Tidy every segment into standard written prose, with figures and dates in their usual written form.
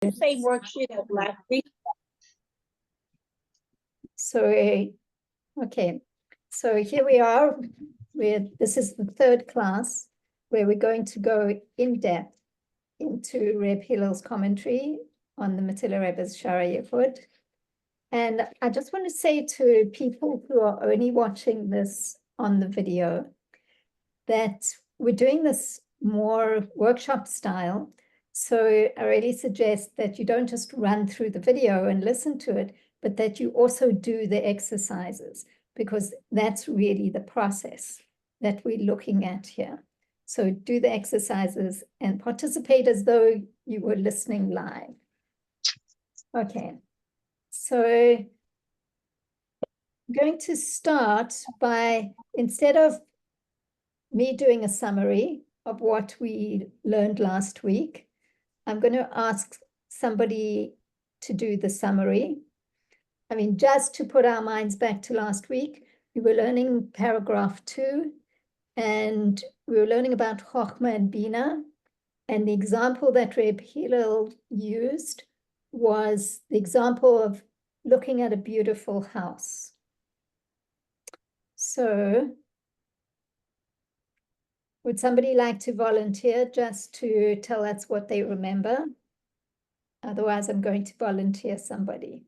The same worksheet as last week. So, okay, so here we are. This is the third class where we're going to go in depth into Reb Hillel's commentary on the Metila Rebbe's Shara Yehud. And I just want to say to people who are only watching this on the video that we're doing this more workshop style. So I really suggest that you don't just run through the video and listen to it, but that you also do the exercises, because that's really the process that we're looking at here. So do the exercises and participate as though you were listening live. Okay, so I'm going to start by, instead of me doing a summary of what we learned last week, I'm going to ask somebody to do the summary. I mean, just to put our minds back to last week, we were learning paragraph 2, and we were learning about Chochmah and Bina. And the example that Reb Hillel used was the example of looking at a beautiful house. So would somebody like to volunteer just to tell us what they remember? Otherwise, I'm going to volunteer somebody.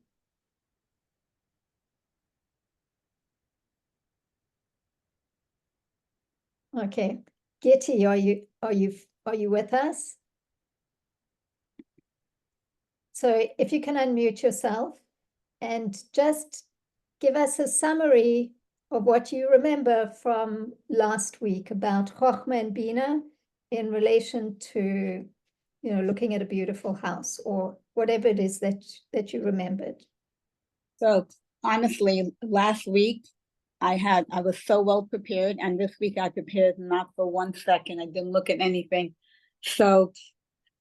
Okay, Gitty, are you with us? So if you can unmute yourself and just give us a summary of what you remember from last week about Chochmah and Bina in relation to, looking at a beautiful house, or whatever it is that you remembered. So honestly, last week I was so well prepared, and this week I prepared not for 1 second. I didn't look at anything. So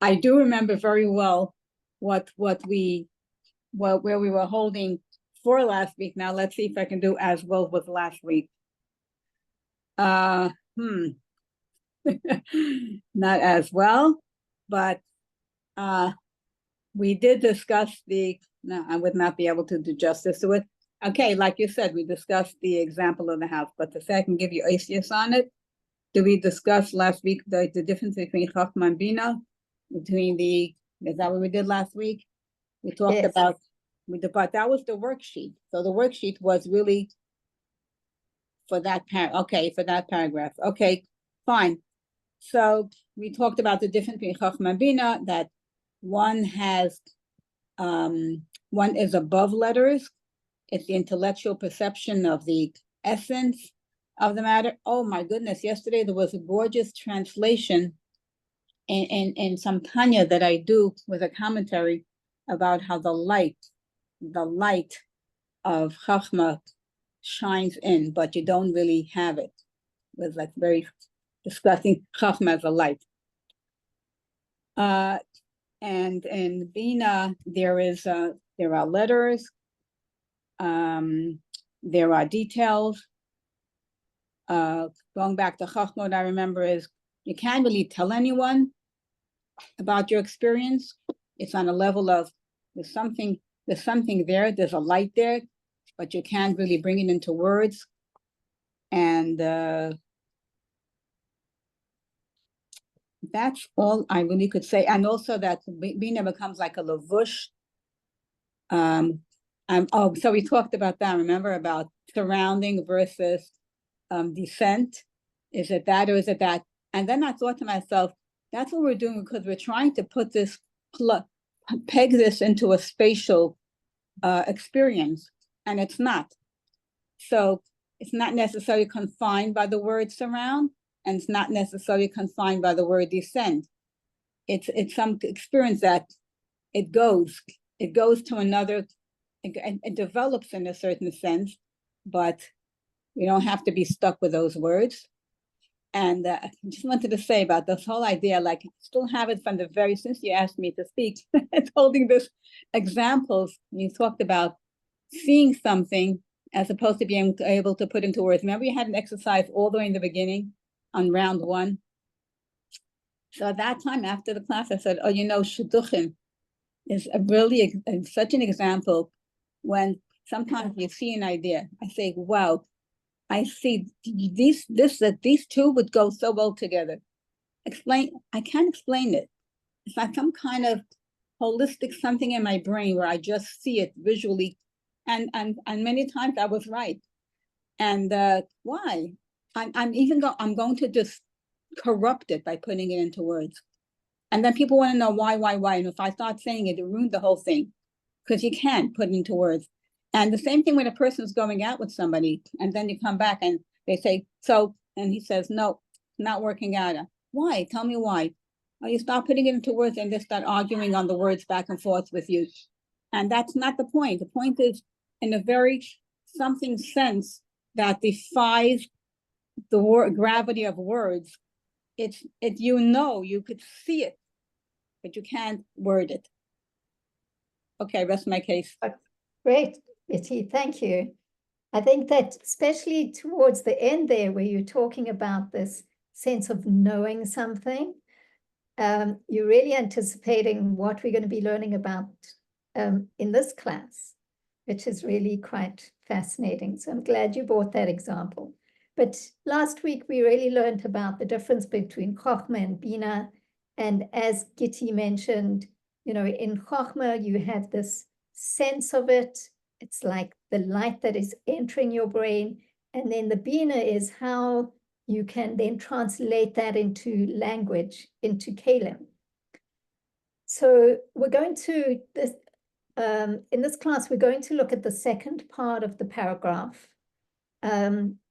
I do remember very well where we were holding for last week. Now let's see if I can do as well with last week. Not as well, but we did discuss no, I would not be able to do justice to it. Okay, like you said, we discussed the example of the house, but to say I can give you ACS on it, did we discuss last week the difference between Chochmah and Bina? Is that what we did last week? We talked about, that was the worksheet. So the worksheet was really for that for that paragraph. Okay, fine. So we talked about the difference between Chochmah and Bina, that one is above letters. It's the intellectual perception of the essence of the matter. Oh my goodness, yesterday there was a gorgeous translation in some Tanya that I do with a commentary about how the light of Chachma shines in, but you don't really have it. It was like very discussing Chachma as a light. And in Bina, there are letters, there are details. Going back to Chachma, what I remember is you can't really tell anyone about your experience. It's on a level of there's something there, there's a light there, but you can't really bring it into words. And that's all I really could say. And also that Bina becomes like a lavush. So we talked about that, remember, about surrounding versus descent. Is it that or is it that? And then I thought to myself, that's what we're doing, because we're trying to put this, peg this into a spatial experience, and it's not. So it's not necessarily confined by the word surround, and it's not necessarily confined by the word descend. It's some experience that it goes to another, it develops in a certain sense, but you don't have to be stuck with those words. And I just wanted to say about this whole idea, like still have it from the since you asked me to speak, it's holding this examples. You talked about seeing something as opposed to being able to put into words. Remember, you had an exercise all the way in the beginning on round 1. So at that time, after the class, I said, shidduchim, is a really such an example. When sometimes you see an idea, I say, wow, I see that these two would go so well together. I can't explain it. It's like some kind of holistic something in my brain where I just see it visually. And many times I was right. And why? I'm going to just corrupt it by putting it into words. And then people want to know why. And if I start saying it, it ruins the whole thing, because you can't put it into words. And the same thing when a person's going out with somebody, and then you come back and they say, so, and he says, no, not working out. Why? Tell me why. Well, you start putting it into words and they start arguing on the words back and forth with you. And that's not the point. The point is, in a very something sense that defies the gravity of words, it's you could see it, but you can't word it. Okay, rest my case. Great, Betty, thank you. I think that especially towards the end there, where you're talking about this sense of knowing something, you're really anticipating what we're going to be learning about in this class, which is really quite fascinating. So I'm glad you brought that example. But last week, we really learned about the difference between Chochmah and Bina. And as Gitti mentioned, in Chochmah, you have this sense of it. It's like the light that is entering your brain. And then the Bina is how you can then translate that into language, into Kalim. So we're going to, in this class, we're going to look at the second part of the paragraph,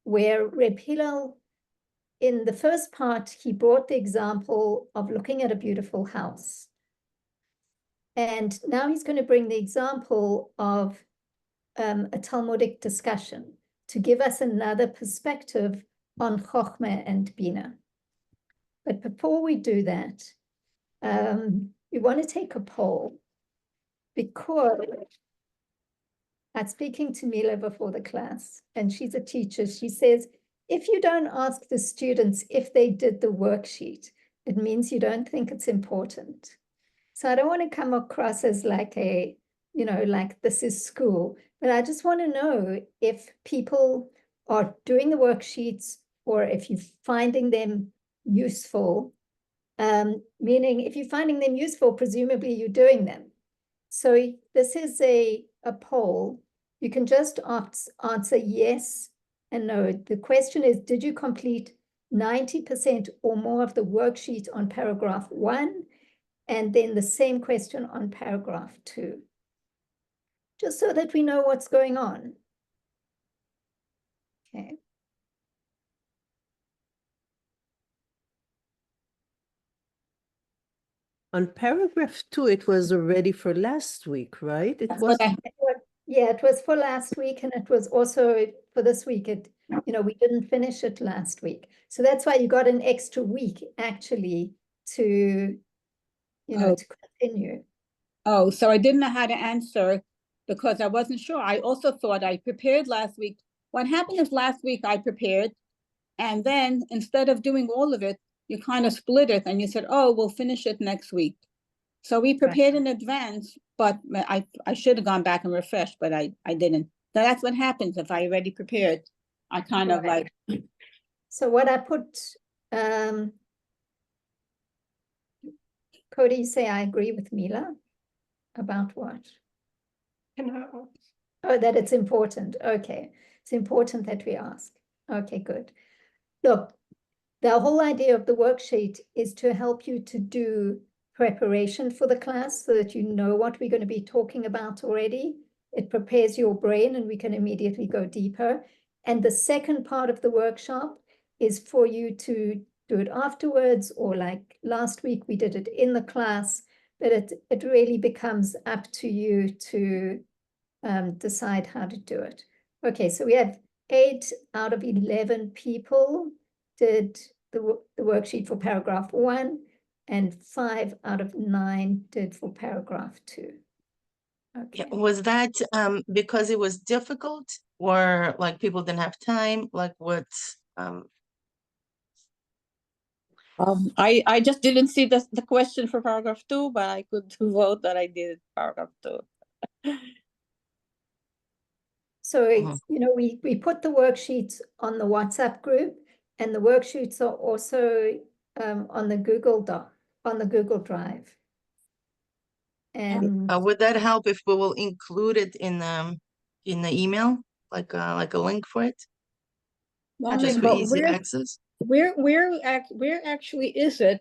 where Reb Hillel, in the first part, he brought the example of looking at a beautiful house. And now he's going to bring the example of a Talmudic discussion to give us another perspective on Chochmah and Bina. But before we do that, we want to take a poll, because I'm speaking to Mila before the class, and she's a teacher. She says, if you don't ask the students if they did the worksheet, it means you don't think it's important. So I don't want to come across as like like this is school, but I just want to know if people are doing the worksheets or if you're finding them useful. Meaning if you're finding them useful, presumably you're doing them. So this is a poll. You can just answer yes and no. The question is, did you complete 90% or more of the worksheet on paragraph 1? And then the same question on paragraph 2. Just so that we know what's going on. Okay. On paragraph 2, it was already for last week, right? It was. Yeah, it was for last week, and it was also for this week. We didn't finish it last week. So that's why you got an extra week actually to, to continue. Oh, so I didn't know how to answer because I wasn't sure. I also thought I prepared last week. What happened is last week I prepared, and then instead of doing all of it, you kind of split it and you said, oh, we'll finish it next week. So we prepared in advance, but I should have gone back and refreshed, but I didn't. So that's what happens if I already prepared. I kind of like. So what I put, Cody, you say I agree with Mila about what? No. Oh, that it's important. Okay. It's important that we ask. Okay, good. Look, the whole idea of the worksheet is to help you to do preparation for the class so that you know what we're going to be talking about already. It prepares your brain and we can immediately go deeper. And the second part of the workshop is for you to do it afterwards, or like last week we did it in the class, but it really becomes up to you to decide how to do it. Okay, so we have 8 out of 11 people did the worksheet for paragraph 1, and 5 out of 9 did for paragraph 2. Okay. Yeah, was that because it was difficult, or like people didn't have time? Like what? I just didn't see the question for paragraph 2, but I could vote that I did paragraph 2. So, we put the worksheets on the WhatsApp group, and the worksheets are also on the Google Doc, on the Google Drive. And Would that help if we will include it in the email, like a link for it, Well, just for but easy access? where actually is it?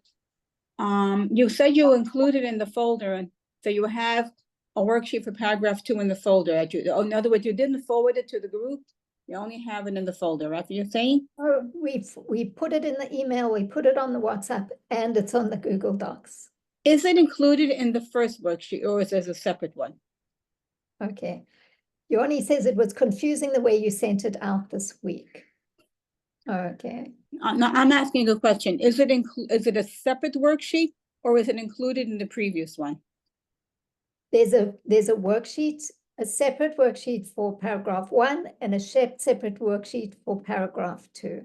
You said you included in the folder, and so you have a worksheet for paragraph 2 in the folder. In other words, you didn't forward it to the group. You only have it in the folder, right? You're saying? oh, we put it in the email, we put it on the WhatsApp, and it's on the Google Docs. Is it included in the first worksheet, or is it a separate one? Okay. Yoni says it was confusing the way you sent it out this week. Okay. I'm asking a question. Is it a separate worksheet, or is it included in the previous one? There's a worksheet, a separate worksheet for paragraph 1 and a separate worksheet for paragraph 2.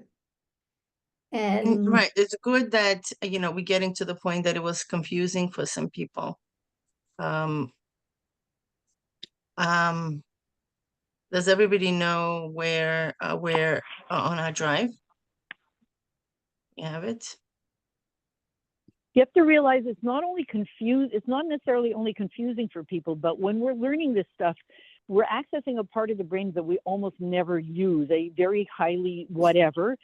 And Right, it's good that, we're getting to the point that it was confusing for some people. Does everybody know where on our drive? You have it? You have to realize it's not necessarily only confusing for people, but when we're learning this stuff, we're accessing a part of the brain that we almost never use, a very highly whatever.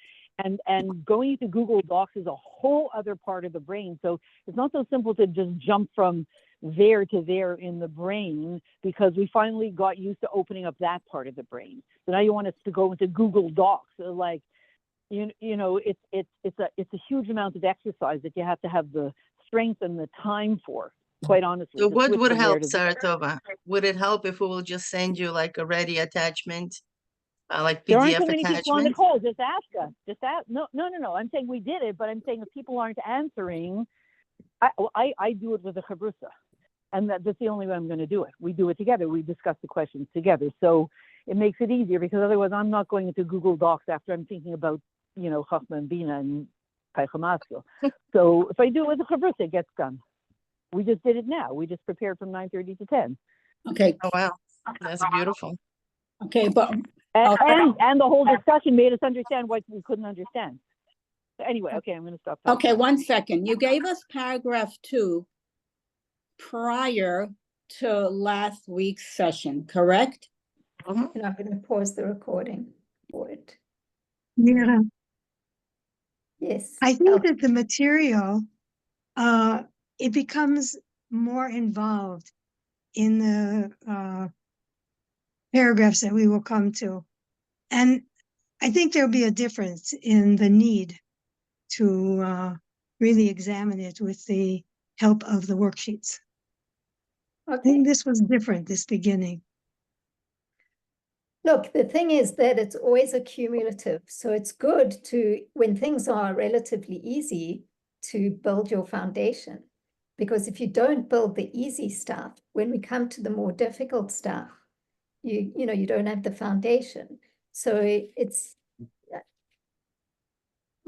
And going into Google Docs is a whole other part of the brain. So it's not so simple to just jump from there to there in the brain, because we finally got used to opening up that part of the brain. So now you want us to go into Google Docs, so like, it's a huge amount of exercise that you have to have the strength and the time for, quite honestly. So to what switch would from there help, to there. Saratova? Would it help if we will just send you like a ready attachment, like There aren't PDF so many people on the attachment? call. Just ask us. Just ask. No. I'm saying we did it, but I'm saying if people aren't answering, I do it with a chavrusa, and that's the only way I'm going to do it. We do it together. We discuss the questions together, so it makes it easier, because otherwise I'm not going into Google Docs after I'm thinking about Chachma and Bina and Paichamaskil. So if I do it with a chavrusa, it gets done. We just did it now. We just prepared from 9:30 to 10. Okay. Oh, wow. That's beautiful. Okay, but And the whole discussion made us understand what we couldn't understand. So anyway, okay, I'm going to stop talking. okay, 1 second. You gave us paragraph 2 prior to last week's session, correct? Mhm. I'm going to pause the recording for it. Yeah, Yes. I think that the material, it becomes more involved in the paragraphs that we will come to. And I think there'll be a difference in the need to really examine it with the help of the worksheets. I Okay. think this was different, this beginning. Look, the thing is that it's always a cumulative. So it's good to, when things are relatively easy, to build your foundation. Because if you don't build the easy stuff, when we come to the more difficult stuff, you don't have the foundation. So it's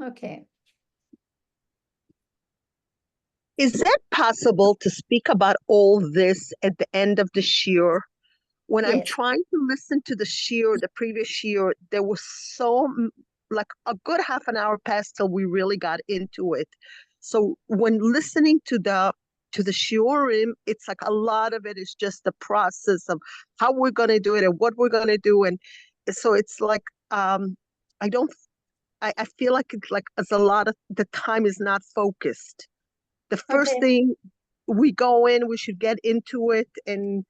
okay. Is it possible to speak about all this at the end of the shiur? When I'm Yes. trying to listen to the shiur, the previous shiur, there was like a good half an hour passed till we really got into it. So when listening to the shiurim, it's like a lot of it is just the process of how we're going to do it and what we're going to do. And so it's like, I feel like it's a lot of the time is not focused. The first Okay. thing we go in, we should get into it and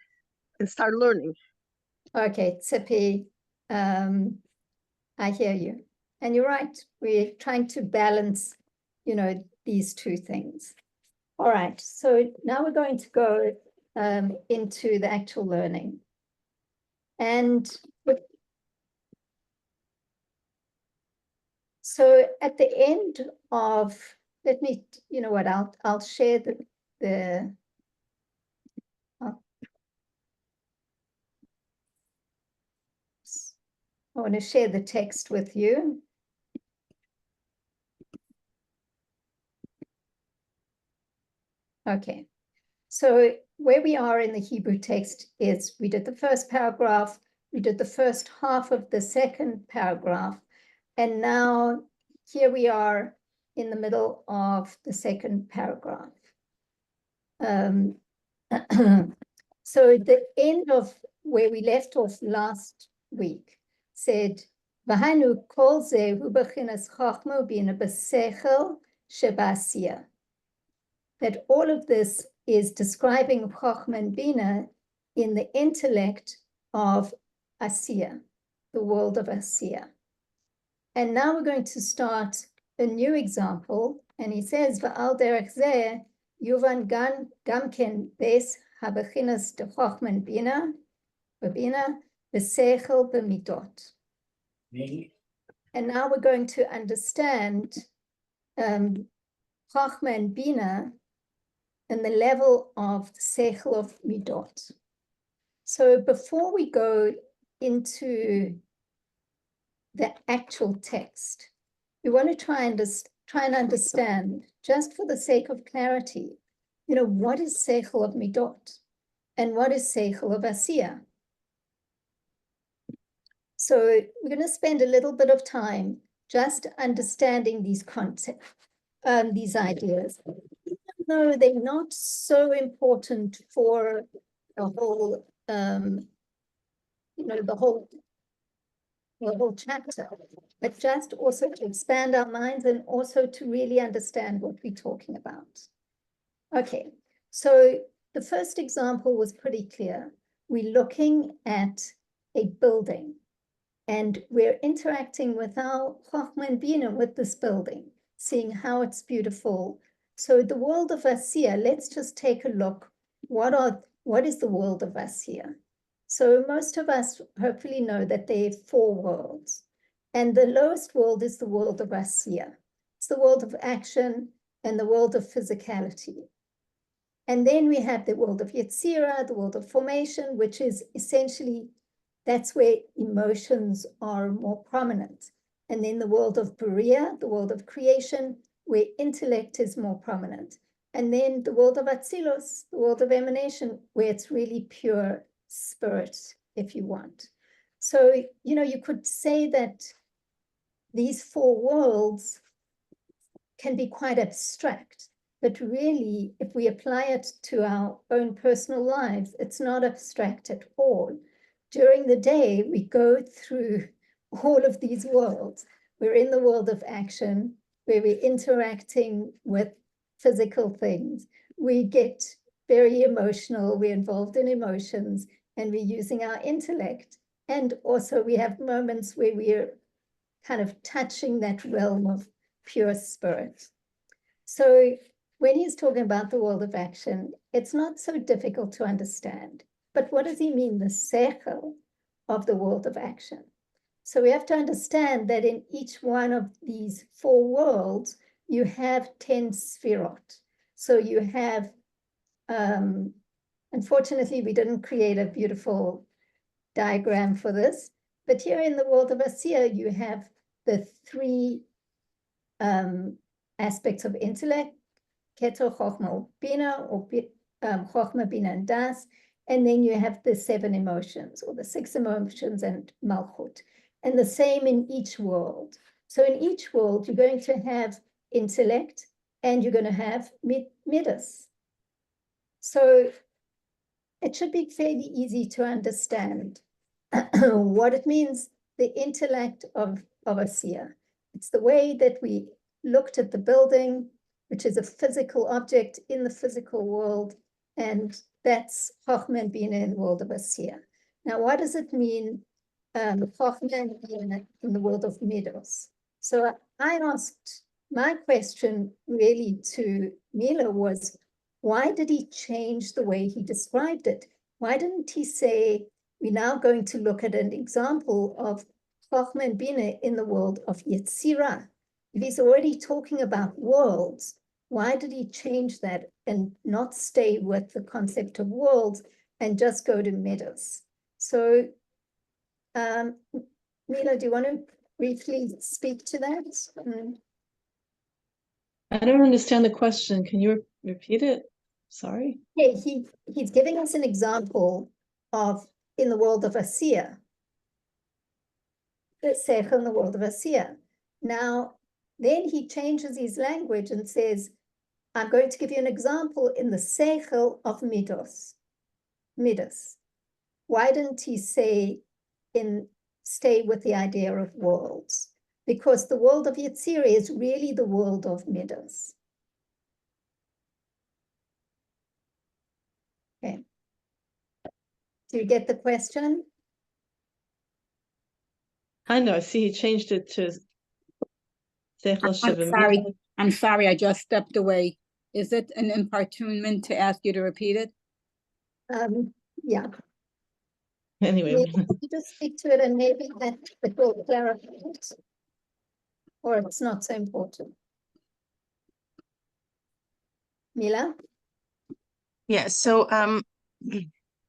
start learning. Okay, Tzipi, I hear you. And you're right. We're trying to balance, these two things. All right, so now we're going to go into the actual learning. And so at the end of, let me, you know what, I'll share the I want to share the text with you. Okay. So where we are in the Hebrew text is we did the first paragraph, we did the first half of the second paragraph, and now here we are in the middle of the second paragraph. So the end of where we left off last week said, "V'hanu kol ze hu b'chinas chachma b'ina b'sechel sheba'asiyah." That all of this is describing chachma and bina in the intellect of Asiya, the world of Asiya. And now we're going to start a new example, and he says, "Va'al derech zeh yuvan gam ken bes habechinas de chachma and bina b'sechel b'midot." And now we're going to understand chachma and bina and the level of seichel of midot. So before we go into the actual text, we want to try and understand, just for the sake of clarity, what is seichel of midot and what is seichel of asiya. So we're going to spend a little bit of time just understanding these concepts, these ideas. No, they're not so important for the whole, the whole chapter, but just also to expand our minds and also to really understand what we're talking about. Okay, so the first example was pretty clear. We're looking at a building and we're interacting with our chachma and bina with this building, seeing how it's beautiful. So the world of Asiya, let's just take a look. What is the world of Asiya? So most of us hopefully know that there are 4 worlds. And the lowest world is the world of Asiya. It's the world of action and the world of physicality. And then we have the world of Yetzirah, the world of formation, which is essentially, that's where emotions are more prominent. And then the world of Beriah, the world of creation, where intellect is more prominent. And then the world of Atzilus, the world of emanation, where it's really pure spirit, if you want. So, you could say that these 4 worlds can be quite abstract, but really, if we apply it to our own personal lives, it's not abstract at all. During the day, we go through all of these worlds. We're in the world of action, where we're interacting with physical things. We get very emotional, we're involved in emotions, and we're using our intellect. And also we have moments where we're kind of touching that realm of pure spirit. So when he's talking about the world of action, it's not so difficult to understand. But what does he mean, the seichel of the world of action? So we have to understand that in each one of these 4 worlds, you have 10 sfirot. So you have, unfortunately, we didn't create a beautiful diagram for this, but here in the world of Asiya, you have the 3 aspects of intellect, Keter, Chochma, Bina, or Chochma, Bina, and Das, and then you have the 7 emotions, or the 6 emotions and Malchut. And the same in each world. So in each world, you're going to have intellect and you're going to have midas. So it should be fairly easy to understand what it means, the intellect of Asiya. It's the way that we looked at the building, which is a physical object in the physical world, and that's Chochma and Bina in the world of Asiya. Now, what does it mean, Chochma and Bina in the world of Midos? So I asked, my question really to Mila was, why did he change the way he described it? Why didn't he say, we're now going to look at an example of Chochma and Bina in the world of Yetzirah? If he's already talking about worlds, why did he change that and not stay with the concept of worlds and just go to Midas? So, Mila, do you want to briefly speak to that? I don't understand the question. Can you repeat it? Sorry. Yeah, he's giving us an example of in the world of Asiya. The seichel in the world of Asiya. Now, then he changes his language and says, I'm going to give you an example in the seichel of midos. Midas. Why didn't he say stay with the idea of worlds? Because the world of Yetzirah is really the world of midas. Okay. Do you get the question? Kind of. I see he changed it to Seichel I'm sorry, I just stepped away. Is it an importunment to ask you to repeat it? Yeah. Anyway, Maybe you just speak to it and maybe that it will clarify it. Or it's not so important. Mila? Yeah, so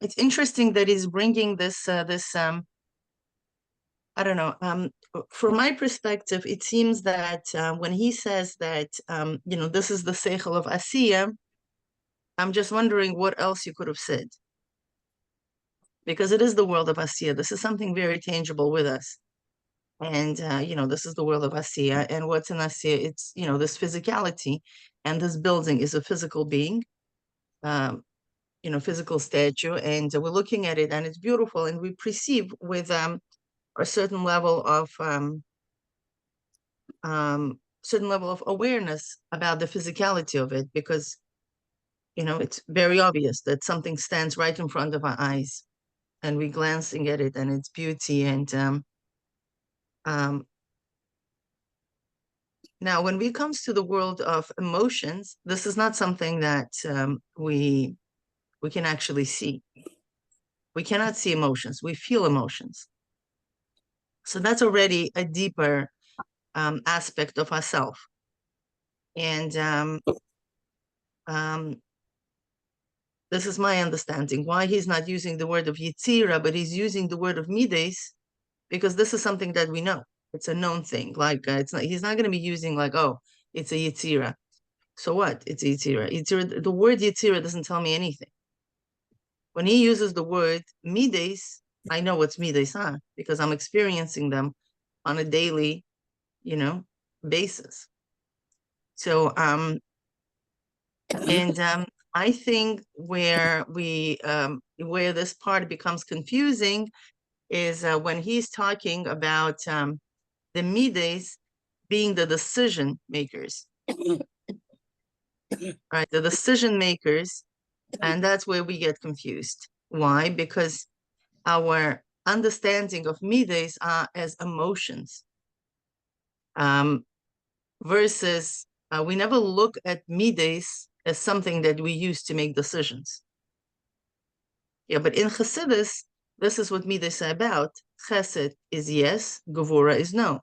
it's interesting that he's bringing this I don't know, from my perspective, it seems that when he says that you know, this is the seichel of Asiya, I'm just wondering what else you could have said, because it is the world of Asiya. This is something very tangible with us. And you know, this is the world of Asiya, and what's in Asiya, it's, you know, this physicality, and this building is a physical being, you know, physical statue, and we're looking at it and it's beautiful, and we perceive with a certain level of awareness about the physicality of it, because, you know, it's very obvious that something stands right in front of our eyes and we're glancing at it and its beauty. And now when it comes to the world of emotions, this is not something that we can actually see. We cannot see emotions, we feel emotions. So that's already a deeper aspect of ourself. And this is my understanding why he's not using the word of Yetzirah, but he's using the word of Mides, because this is something that we know. It's a known thing. Like it's not. He's not going to be using like, oh, it's a Yetzirah. So what? It's a Yetzirah. The word Yetzirah doesn't tell me anything. When he uses the word Mides, I know what's Mides, huh? Because I'm experiencing them on a daily, you know, basis. So I think where where this part becomes confusing is when he's talking about the Mides being the decision makers, right? The decision makers, and that's where we get confused. Why? Because our understanding of Mides are as emotions, versus we never look at Mides as something that we use to make decisions. Yeah, but in Chassidus, this is what Midas are about. Chesed is yes, Gevura is no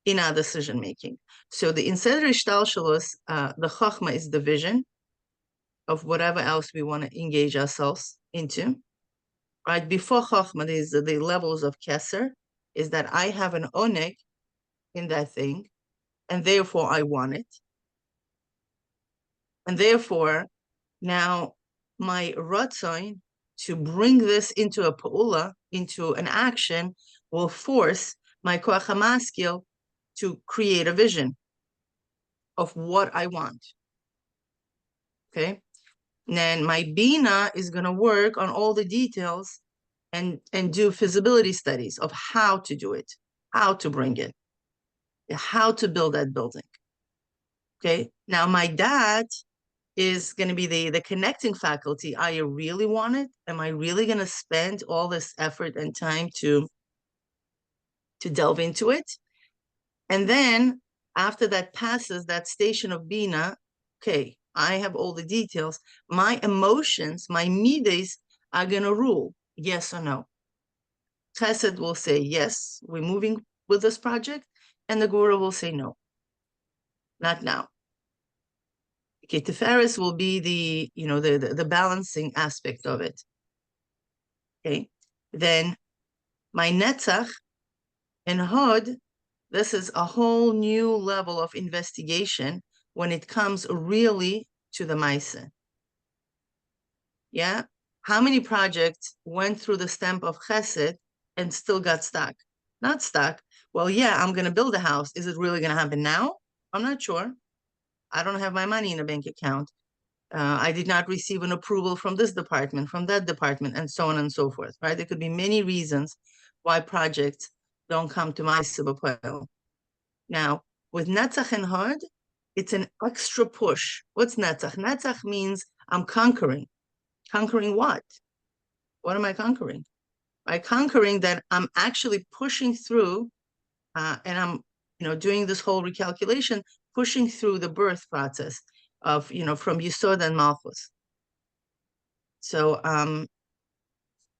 in our decision making. So the Inseder Ishtalshalos, the Chachma is the vision of whatever else we want to engage ourselves into. Right before Chachma, there's the levels of Keser, is that I have an oneg in that thing, and therefore I want it. And therefore, now my ratzon to bring this into a pa'ula, into an action, will force my koach hamaskil to create a vision of what I want. Okay? And then my bina is going to work on all the details and do feasibility studies of how to do it, how to bring it, how to build that building. Okay? Now my dad is going to be the connecting faculty. I really want it. Am I really going to spend all this effort and time to delve into it? And then after that passes that station of Bina, okay, I have all the details. My emotions, my midas are going to rule, yes or no. Chesed will say, yes, we're moving with this project. And the Guru will say, no, not now. Okay, Tiferes will be the, you know, the balancing aspect of it. Okay, then my Netzach and Hod, this is a whole new level of investigation when it comes really to the Maisa. Yeah? How many projects went through the stamp of Chesed and still got stuck? Not stuck. Well, yeah, I'm going to build a house. Is it really going to happen now? I'm not sure. I don't have my money in a bank account. I did not receive an approval from this department, from that department, and so on and so forth, right? There could be many reasons why projects don't come to Maisa B'Poel. Now, with Netzach and Hod, it's an extra push. What's Netzach? Netzach means I'm conquering. Conquering what? What am I conquering? By conquering that I'm actually pushing through, and I'm, doing this whole recalculation, pushing through the birth process of, from Yesod and Malchus. So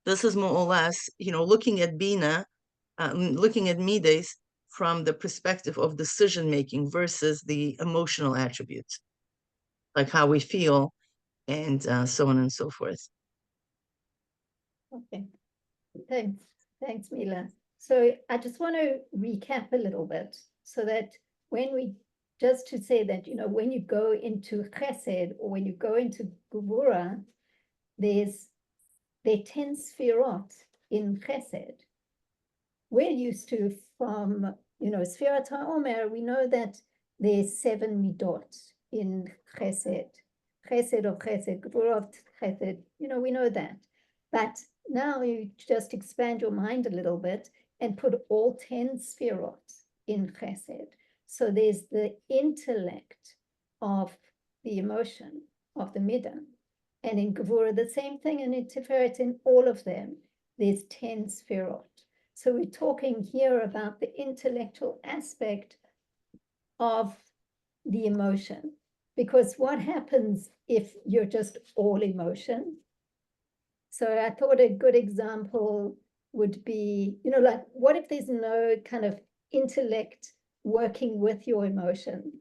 this is more or less, looking at Bina, looking at Midas from the perspective of decision-making versus the emotional attributes, like how we feel and so on and so forth. Okay, thanks, Mila. So I just want to recap a little bit so that just to say that, when you go into Chesed or when you go into Gevura, there are 10 Sfirot in Chesed. We're used to from, Sfirat HaOmer, we know that there's 7 Midot in Chesed. Chesed of Chesed, Gevura of Chesed, we know that. But now you just expand your mind a little bit and put all 10 Sfirot in Chesed. So there's the intellect of the emotion, of the Midah. And in Gevura, the same thing, and in Tiferet, in all of them, there's 10 Sfirot. So we're talking here about the intellectual aspect of the emotion. Because what happens if you're just all emotion? So I thought a good example would be, like, what if there's no kind of intellect working with your emotion?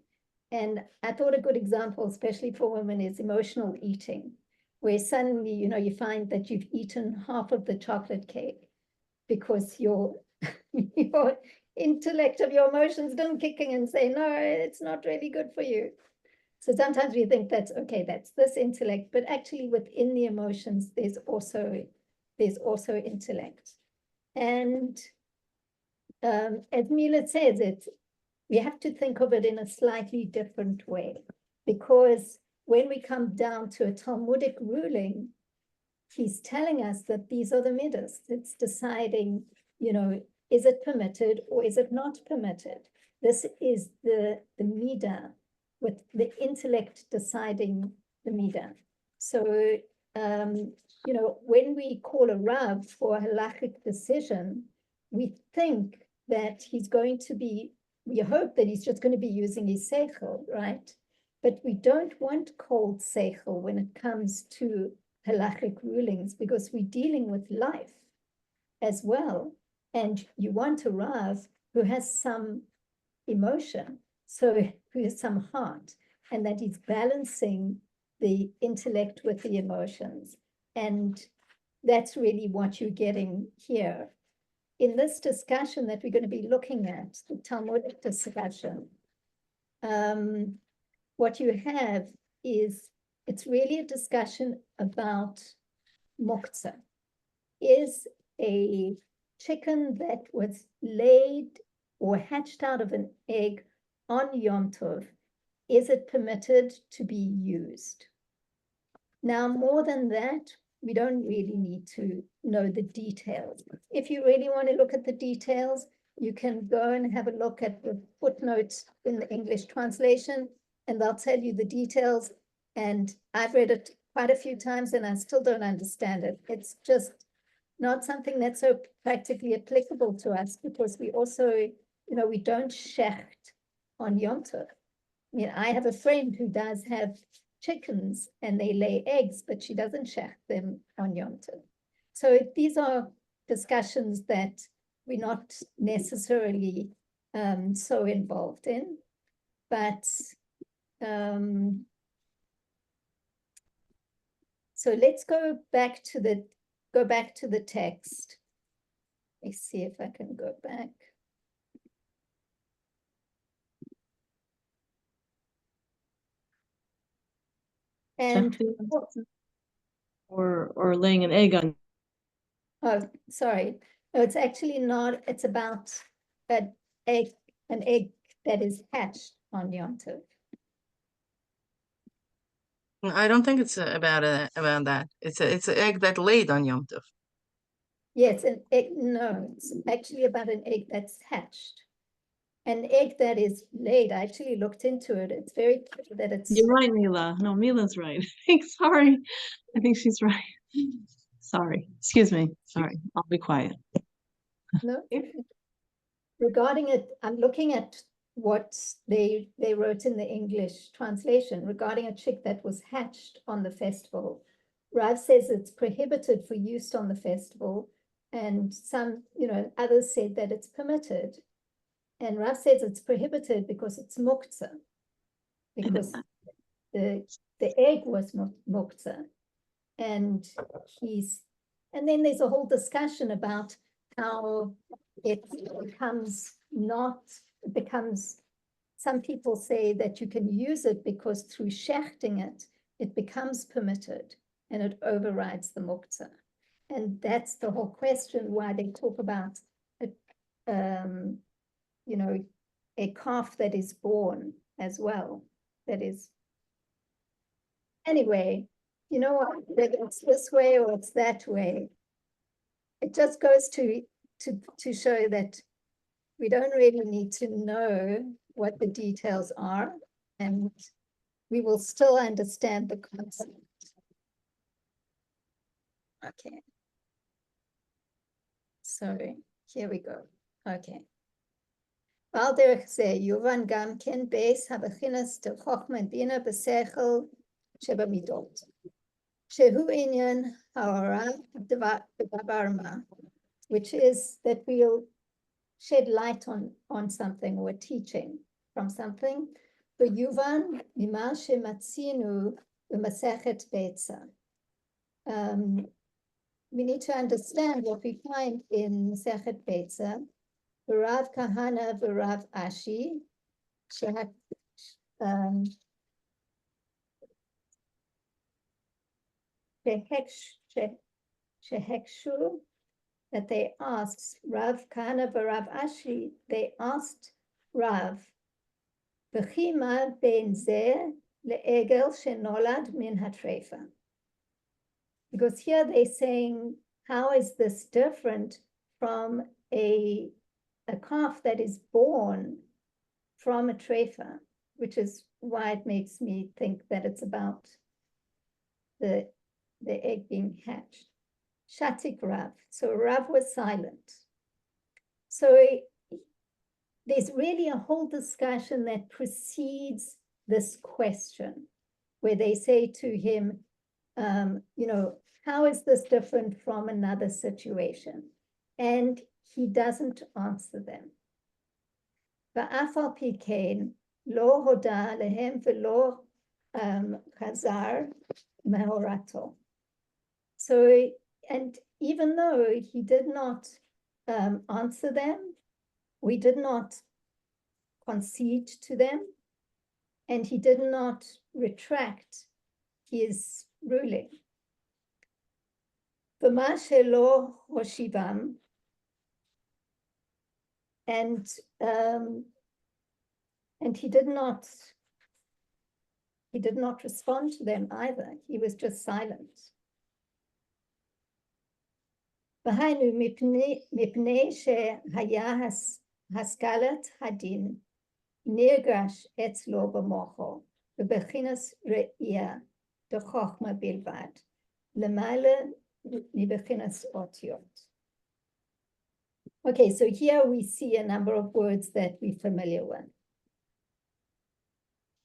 And I thought a good example, especially for women, is emotional eating, where suddenly, you find that you've eaten half of the chocolate cake because your intellect of your emotions didn't kick in and say, no, it's not really good for you. So sometimes we think that's okay, that's this intellect, but actually within the emotions, there's also intellect. And as Mila says, we have to think of it in a slightly different way, because when we come down to a Talmudic ruling, he's telling us that these are the midas. It's deciding, is it permitted or is it not permitted? This is the midah, with the intellect deciding the midah. So, when we call a Rav for a halachic decision, we think that we hope that he's just going to be using his seichel, right? But we don't want cold seichel when it comes to halachic rulings, because we're dealing with life as well. And you want a Rav who has some emotion, so who has some heart, and that he's balancing the intellect with the emotions. And that's really what you're getting here. In this discussion that we're going to be looking at, the Talmudic discussion, what you have is, it's really a discussion about muktzah. Is a chicken that was laid or hatched out of an egg on Yom Tov, is it permitted to be used? Now, more than that, we don't really need to know the details. If you really want to look at the details, you can go and have a look at the footnotes in the English translation, and they'll tell you the details. And I've read it quite a few times and I still don't understand it. It's just not something that's so practically applicable to us, because we also, we don't shecht on Yom Tov. I mean, I have a friend who does have chickens and they lay eggs, but she doesn't shecht them on Yom Tov. So these are discussions that we're not necessarily so involved in, but so let's go back to the text. Let's see if I can go back. And or laying an egg on. oh, sorry. No, it's actually not. It's about an egg that is hatched on Yom Tov. I don't think it's about that. It's an egg that laid on Yom Tov. Yes, an egg. No, it's actually about an egg that's hatched. An egg that is laid. I actually looked into it. It's very clear that it's. You're right, Mila. No, Mila's right. Sorry. I think she's right. Sorry. Excuse me. Sorry. I'll be quiet. No. Regarding it, I'm looking at what they wrote in the English translation regarding a chick that was hatched on the festival. Rav says it's prohibited for use on the festival, and some, others said that it's permitted. And Rav says it's prohibited because it's muktzah, because the egg was muktzah, and then there's a whole discussion about how it becomes, some people say that you can use it because through shechting it becomes permitted and it overrides the muktzah. And that's the whole question why they talk about a calf that is born as well. That is, anyway, you know what, whether it's this way or it's that way, it just goes to show that we don't really need to know what the details are, and we will still understand the concept. Okay. So here we go. Okay. ועל דרך זה יובן גם כן בייס הבחינס דחוכמה בינה בשכל שבמידות, שהוא עניין ההוראה בדבר מה, which is that we'll shed light on something or teaching from something, ויובן ממה שמצינו במסכת ביצה. We need to understand what we find in Masechet Beitza, Rav Kahana v'Rav Ashi, shehekshu, that they asked Rav Kahana v'Rav Ashi, they asked Rav, v'chima ben zeh le'egel shenolad min hatrefa. Because here they're saying, how is this different from a calf that is born from a trefa, which is why it makes me think that it's about the egg being hatched. Shatik Rav. So Rav was silent. So there's really a whole discussion that precedes this question, where they say to him, how is this different from another situation? And he doesn't answer them. ואף על פי כן, לא הודה להם ולא חזר מהורתו. So, and even though he did not answer them, we did not concede to them, and he did not retract his ruling. ומה שלא הושיבם, and he did not respond to them either. He was just silent. והיינו מפני שהיה השכלת הדין נרגש אצלו במוחו בבחינת ראייה דחוכמה בלבד, למעלה מבחינת אותיות. Okay, so here we see a number of words that we're familiar with.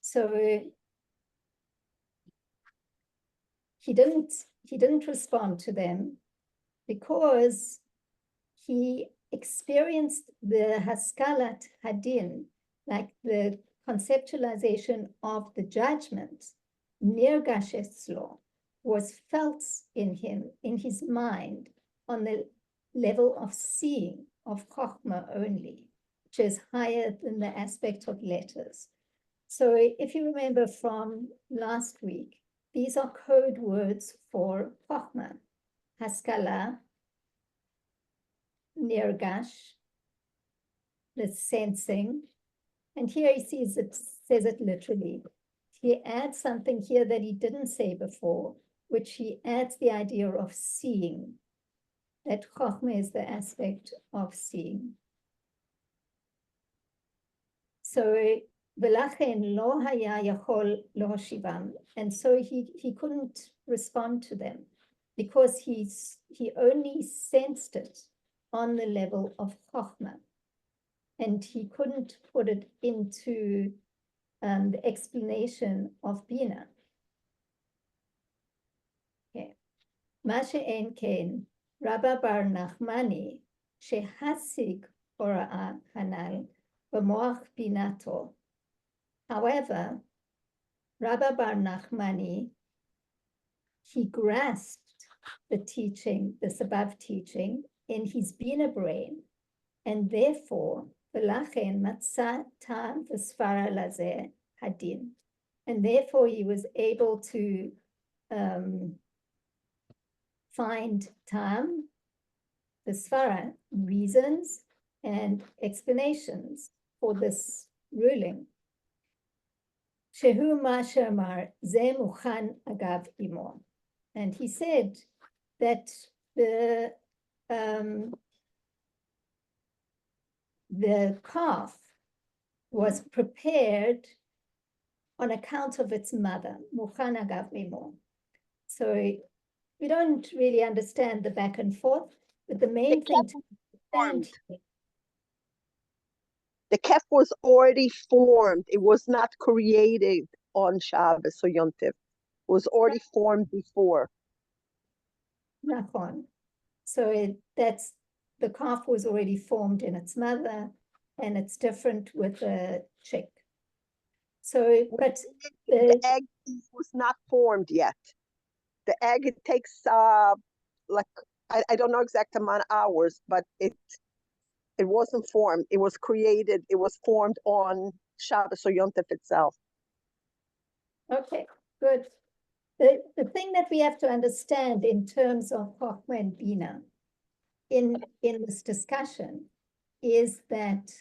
So he didn't respond to them because he experienced the haskalat hadin, like the conceptualization of the judgment, nirgash etzlo, was felt in him, in his mind, on the level of seeing, of chokhmah only, which is higher than the aspect of letters. So if you remember from last week, These are code words for Chochmah, Haskala, Nirgash, the sensing. And here he says it literally. He adds something here that he didn't say before, which he adds the idea of seeing, that Chochmah is the aspect of seeing. So, V'lachen lo haya yachol lohoshivam, and so he couldn't respond to them because he only sensed it on the level of Chochmah, and he couldn't put it into the explanation of Bina. Okay. Ma she'en ken Rabba bar Nachmani shehasig hora'a hanal b'moach binato. However, Rabba bar Nachmani, he grasped the teaching, this above teaching, in his Bina brain, and therefore, v'lachen matzah tam v'sfara lazeh hadin, and therefore he was able to find tam, the svara, reasons and explanations for this ruling. Shehu ma she'amar ze muchan agav imo. And he said that the calf was prepared on account of its mother, muchan agav imo. So we don't really understand the back and forth, but the main thing to understand here, the kef was already formed. It was not created on Shabbos or Yom Tov. It was already formed before. Nachon. So that's the calf was already formed in its mother, and it's different with the chick. So, but The egg was not formed yet. The egg, it takes like I don't know exact amount of hours, but it wasn't formed. It was created. It was formed on Shabbos or Yom Tov itself. okay, good. The thing that we have to understand in terms of Chochmah and Bina in this discussion is that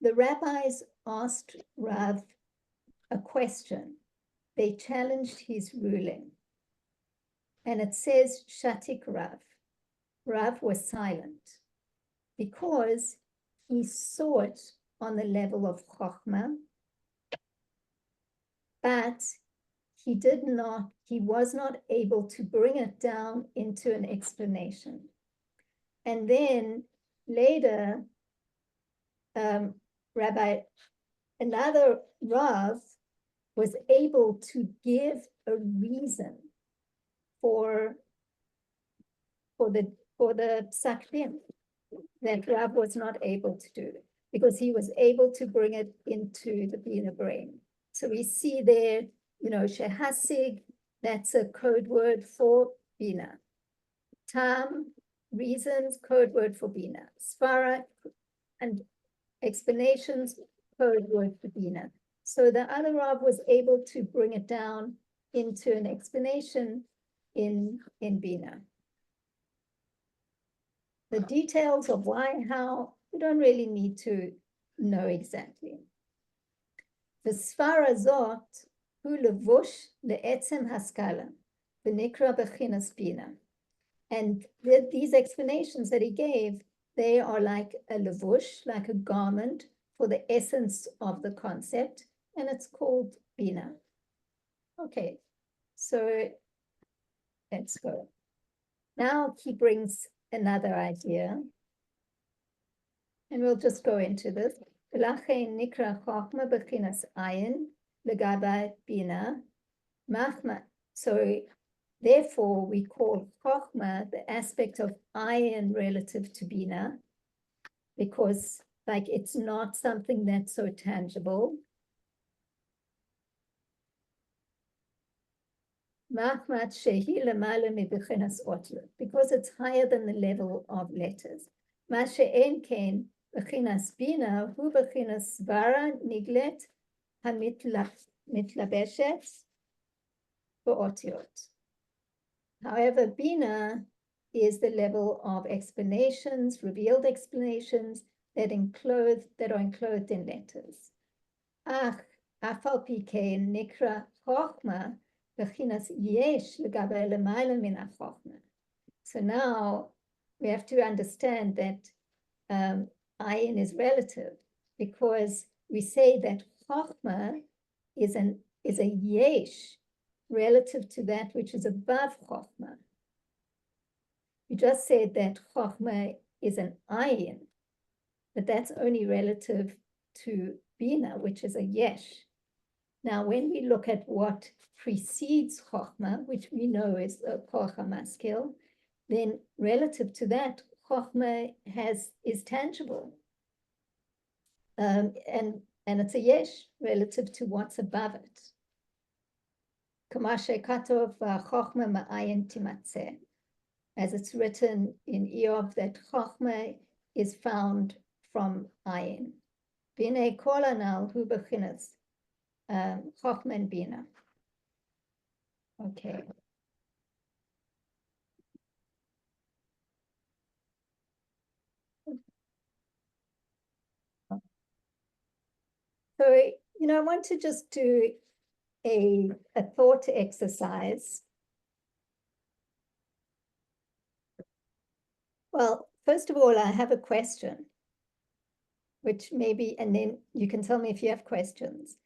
the rabbis asked Rav a question. They challenged his ruling. And it says, Shatik Rav. Rav was silent because he saw it on the level of Chochmah, but he was not able to bring it down into an explanation. And then later, another Rav was able to give a reason for the Psak-Din that Rav was not able to do, because he was able to bring it into the Bina brain. So we see there, Shehasig, that's a code word for Bina. Tam, reasons, code word for Bina. Svara, and explanations, code word for Bina. So the other Rav was able to bring it down into an explanation in Bina. The details of why, how, we don't really need to know exactly. The Svara Zot, hu levush le'etzem haskala, v'nikra bechinas Bina. And these explanations that he gave, they are like a levush, like a garment for the essence of the concept, and it's called Bina. Okay, so let's go. Now he brings another idea, and we'll just go into this. V'lachein nikra chochma bechinas ayin legabai bina machma. So therefore, we call chochma the aspect of ayin relative to bina, because it's not something that's so tangible. Because it's higher than the level of letters. מתלבשת באותיות. However, Bina is the level of explanations, revealed explanations that are enclosed in letters. Ach, אף על פי כן נקרא חוכמה בחינת יש לגבי למעלה מן החוכמה. So now we have to understand that ayin is relative, because we say that chokhmah is a yesh relative to that which is above chokhmah. We just said that chokhmah is an ayin, but that's only relative to bina, which is a yesh. Now, when we look at what precedes chokhmah, which we know is a koach hamaskil, then relative to that, chokhmah is tangible. And it's a yesh relative to what's above it. Kamashe katov chokhmah ma'ayin timatzeh. As it's written in Eov, that chokhmah is found from ayin. Bina kol anal hu bechinas chokhmah and bina. Okay. So, I want to just do a thought exercise. Well, first of all, I have a question, which maybe, and then you can tell me if you have questions.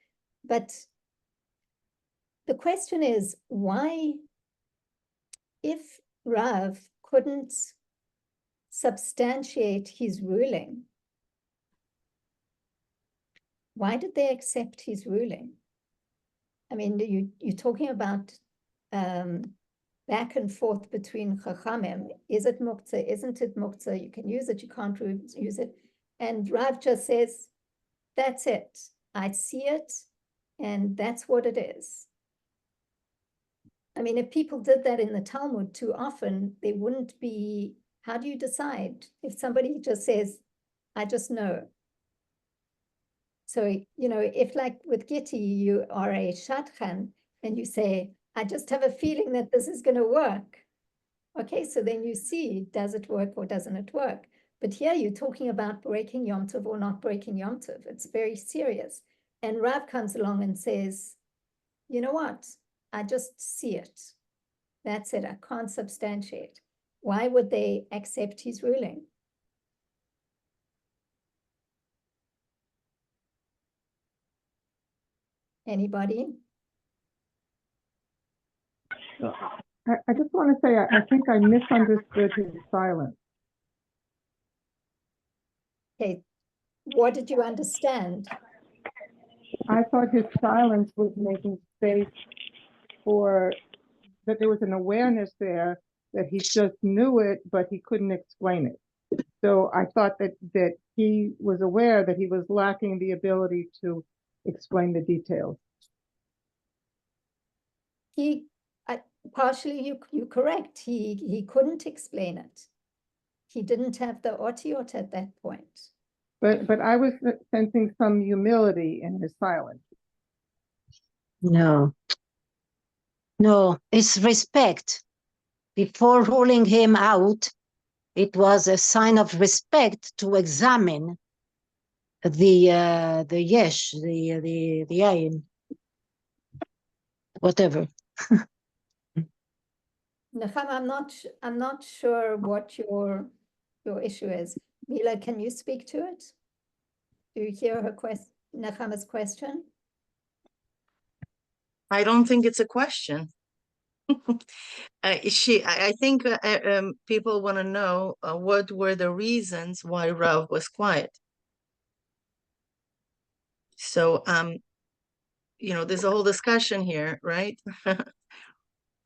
But the question is, why, if Rav couldn't substantiate his ruling, why did they accept his ruling? I mean, you're talking about back and forth between Chachamim. Is it muktzah? Isn't it muktzah? You can use it, you can't use it. And Rav just says, that's it. I see it, and that's what it is. I mean, if people did that in the Talmud too often, they wouldn't be, how do you decide? If somebody just says, I just know. So, if like with Gitti, you are a shadchan and you say, I just have a feeling that this is going to work. Okay, so then you see, does it work or doesn't it work? But here you're talking about breaking Yom Tov or not breaking Yom Tov. It's very serious. And Rav comes along and says, you know what? I just see it. That's it. I can't substantiate. Why would they accept his ruling? Anybody? I just want to say, I think I misunderstood his silence. Okay, what did you understand? I thought his silence was making space for, that there was an awareness there that he just knew it, but he couldn't explain it. So I thought that he was aware that he was lacking the ability to explain the details. Partially you're correct. He couldn't explain it. He didn't have the otiyot at that point. But I was sensing some humility in his silence. No, it's respect. Before ruling him out, it was a sign of respect to examine the yesh, the ayin, whatever. Nechama, I'm not sure what your issue is. Mila, can you speak to it? Do you hear her Nechama's question? I don't think it's a question. I think people want to know what were the reasons why Rav was quiet. So, there's a whole discussion here, right?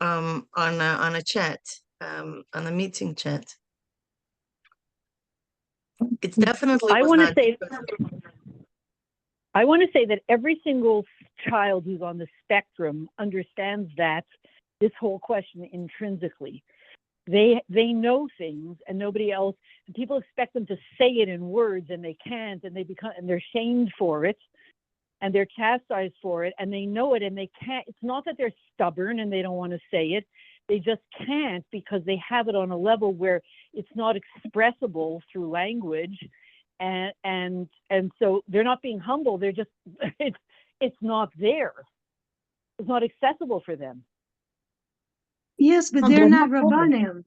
On a chat, on a meeting chat. It's definitely. I want to say that every single child who's on the spectrum understands that this whole question intrinsically. They know things and nobody else, and people expect them to say it in words and they can't, and they're shamed for it. and they're chastised for it, and they know it, and they can't. It's not that they're stubborn and they don't want to say it. They just can't, because they have it on a level where it's not expressible through language, and so they're not being humble. They're just it's not there. It's not accessible for them. Yes, but they're not Rabbanim.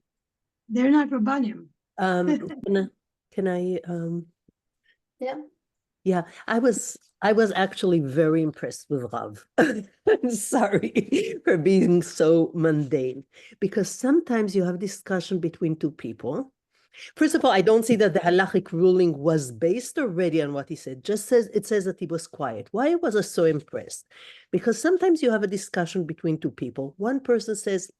They're not Rabbanim. Can I Yeah. Yeah, I was actually very impressed with Rav. I'm sorry for being so mundane, because sometimes you have discussion between two people. First of all, I don't see that the halachic ruling was based already on what he said. Just says it says that he was quiet. Why was I so impressed? Because sometimes you have a discussion between two people. One person says,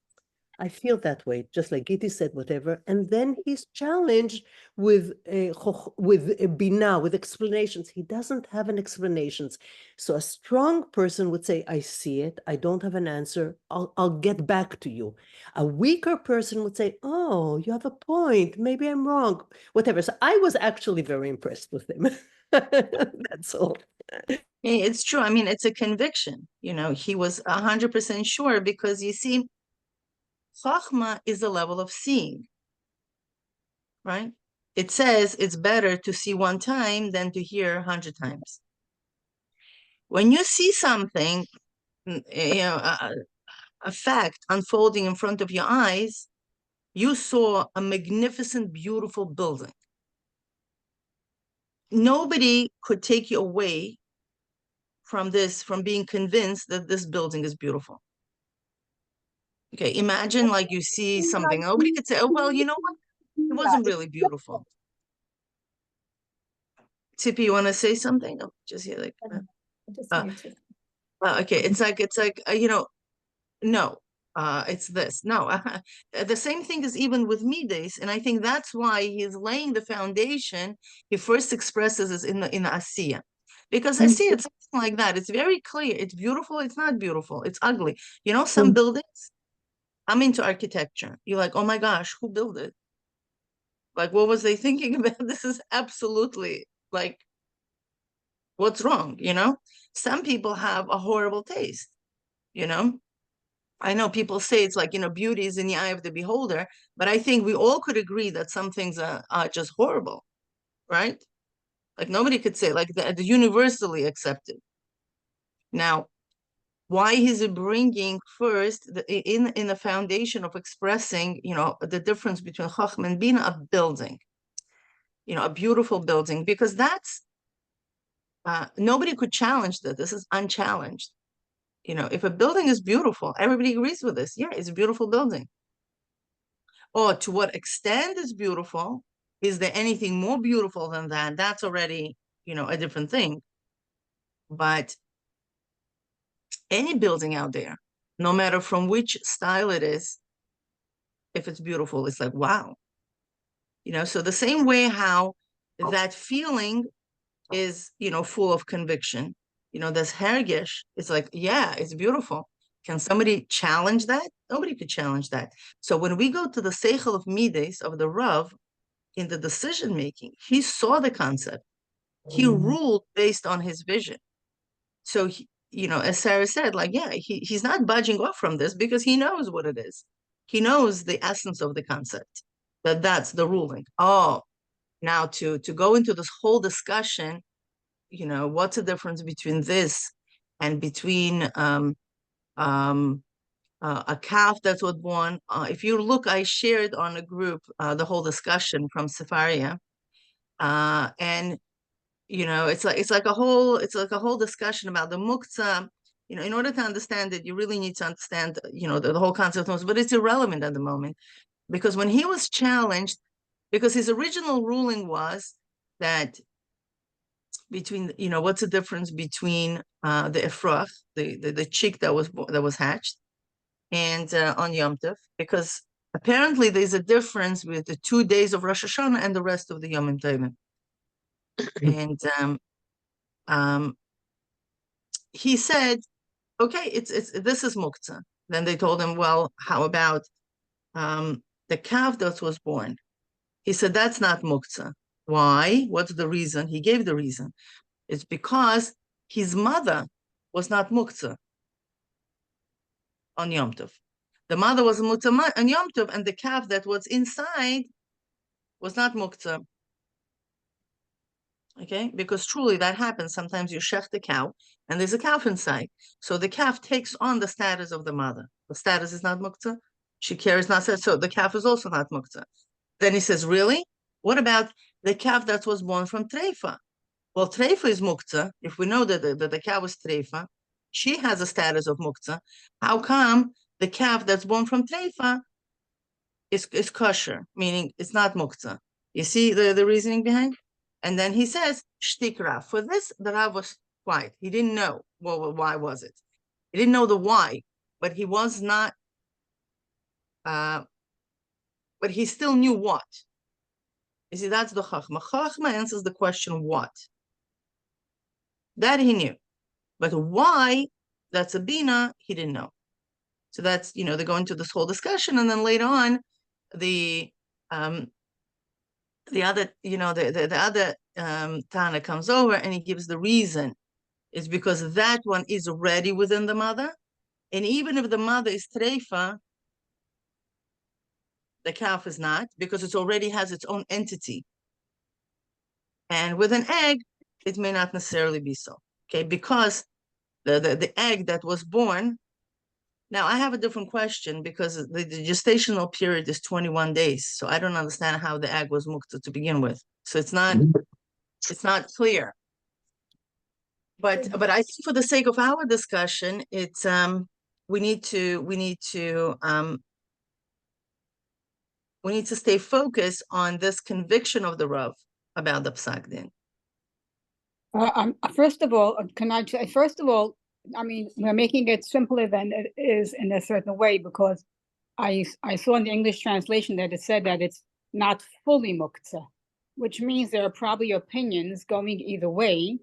I feel that way, just like Gitti said, whatever. And then he's challenged with bina, with explanations. He doesn't have an explanations. So a strong person would say, I see it. I don't have an answer. I'll get back to you. A weaker person would say, oh, you have a point. Maybe I'm wrong, whatever. So I was actually very impressed with him. That's all. It's true. I mean, it's a conviction. He was 100% sure, because you see, Chachma is the level of seeing, right? It says it's better to see one time than to hear 100 times. When you see something, a fact unfolding in front of your eyes, you saw a magnificent, beautiful building. Nobody could take you away from being convinced that this building is beautiful. Okay, imagine like you see something. Nobody could say, oh, well, you know what? It wasn't really beautiful. Tippy, you want to say something? Oh, just here, like. Okay, it's like no. It's this. No, the same thing is even with Midas, and I think that's why he's laying the foundation. He first expresses this in the Asiya, because Asiya, it's something like that. It's very clear. It's beautiful. It's not beautiful. It's ugly. Some buildings. I'm into architecture. You're like, oh my gosh, who built it? Like, what was they thinking about? This is absolutely like, what's wrong? Some people have a horrible taste. I know people say it's like, beauty is in the eye of the beholder, but I think we all could agree that some things are just horrible, right? Like nobody could say like the universally accepted. Now, why is it bringing first in the foundation of expressing, the difference between Chachma and Bina, a building, a beautiful building, because that's, nobody could challenge that. This is unchallenged. If a building is beautiful, everybody agrees with this. Yeah, it's a beautiful building. Or to what extent is beautiful? Is there anything more beautiful than that? That's already, a different thing. But any building out there, no matter from which style it is, if it's beautiful, it's like, wow. So the same way how that feeling is, full of conviction, this hergish, it's like, yeah, it's beautiful. Can somebody challenge that? Nobody could challenge that. So when we go to the Seichel of Midas, of the Rav, in the decision-making, he saw the concept. He ruled based on his vision. So, as Sarah said, like, yeah, he's not budging off from this because he knows what it is. He knows the essence of the concept, that's the ruling. Oh, now to go into this whole discussion, what's the difference between this and between a calf that was born? If you look, I shared on a group the whole discussion from Sefaria, and it's like a whole discussion about the muktzah. In order to understand it, you really need to understand the whole concept of, but it's irrelevant at the moment, because when he was challenged, because his original ruling was that between, what's the difference between the efrach, the chick that was hatched, and on Yom Tov, because apparently there's a difference with the 2 days of Rosh Hashanah and the rest of the Yom Tovim. And he said, okay, this is muktzah. Then they told him, well, how about the calf that was born? He said, that's not muktzah. Why? What's the reason? He gave the reason. It's because his mother was not muktzah on Yom Tov. The mother was muktzah on Yom Tov, and the calf that was inside was not muktzah. Okay, because truly that happens. Sometimes you shech the cow, and there's a calf inside. So the calf takes on the status of the mother. The status is not muktzah. She carries not, so the calf is also not muktzah. Then he says, really? What about the calf that was born from treifa? Well, treifa is muktzah. If we know that the cow is treifa, she has a status of muktzah. How come the calf that's born from treifa is kosher, meaning it's not muktzah? You see the reasoning behind? And then he says, shtik Rav. For this, the Rav was quiet. He didn't know, well, why was it? He didn't know the why, but he was not, but he still knew what. You see, that's the Chachma. Chachma answers the question, what? That he knew. But why, that's a Bina, he didn't know. So that's, they go into this whole discussion, and then later on, the other, the other Tana comes over and he gives the reason. It's because that one is already within the mother. And even if the mother is treifa, the calf is not, because it already has its own entity. And with an egg, it may not necessarily be so. Okay, because the egg that was born. Now I have a different question, because the gestational period is 21 days. So I don't understand how the egg was muktzah to begin with. So it's not clear. But I think for the sake of our discussion, it's we need to stay focused on this conviction of the Rav about the Psak Din. First of all, can I say, first of all, I mean, we're making it simpler than it is in a certain way, because I saw in the English translation that it said that it's not fully muktzah, which means there are probably opinions going either way.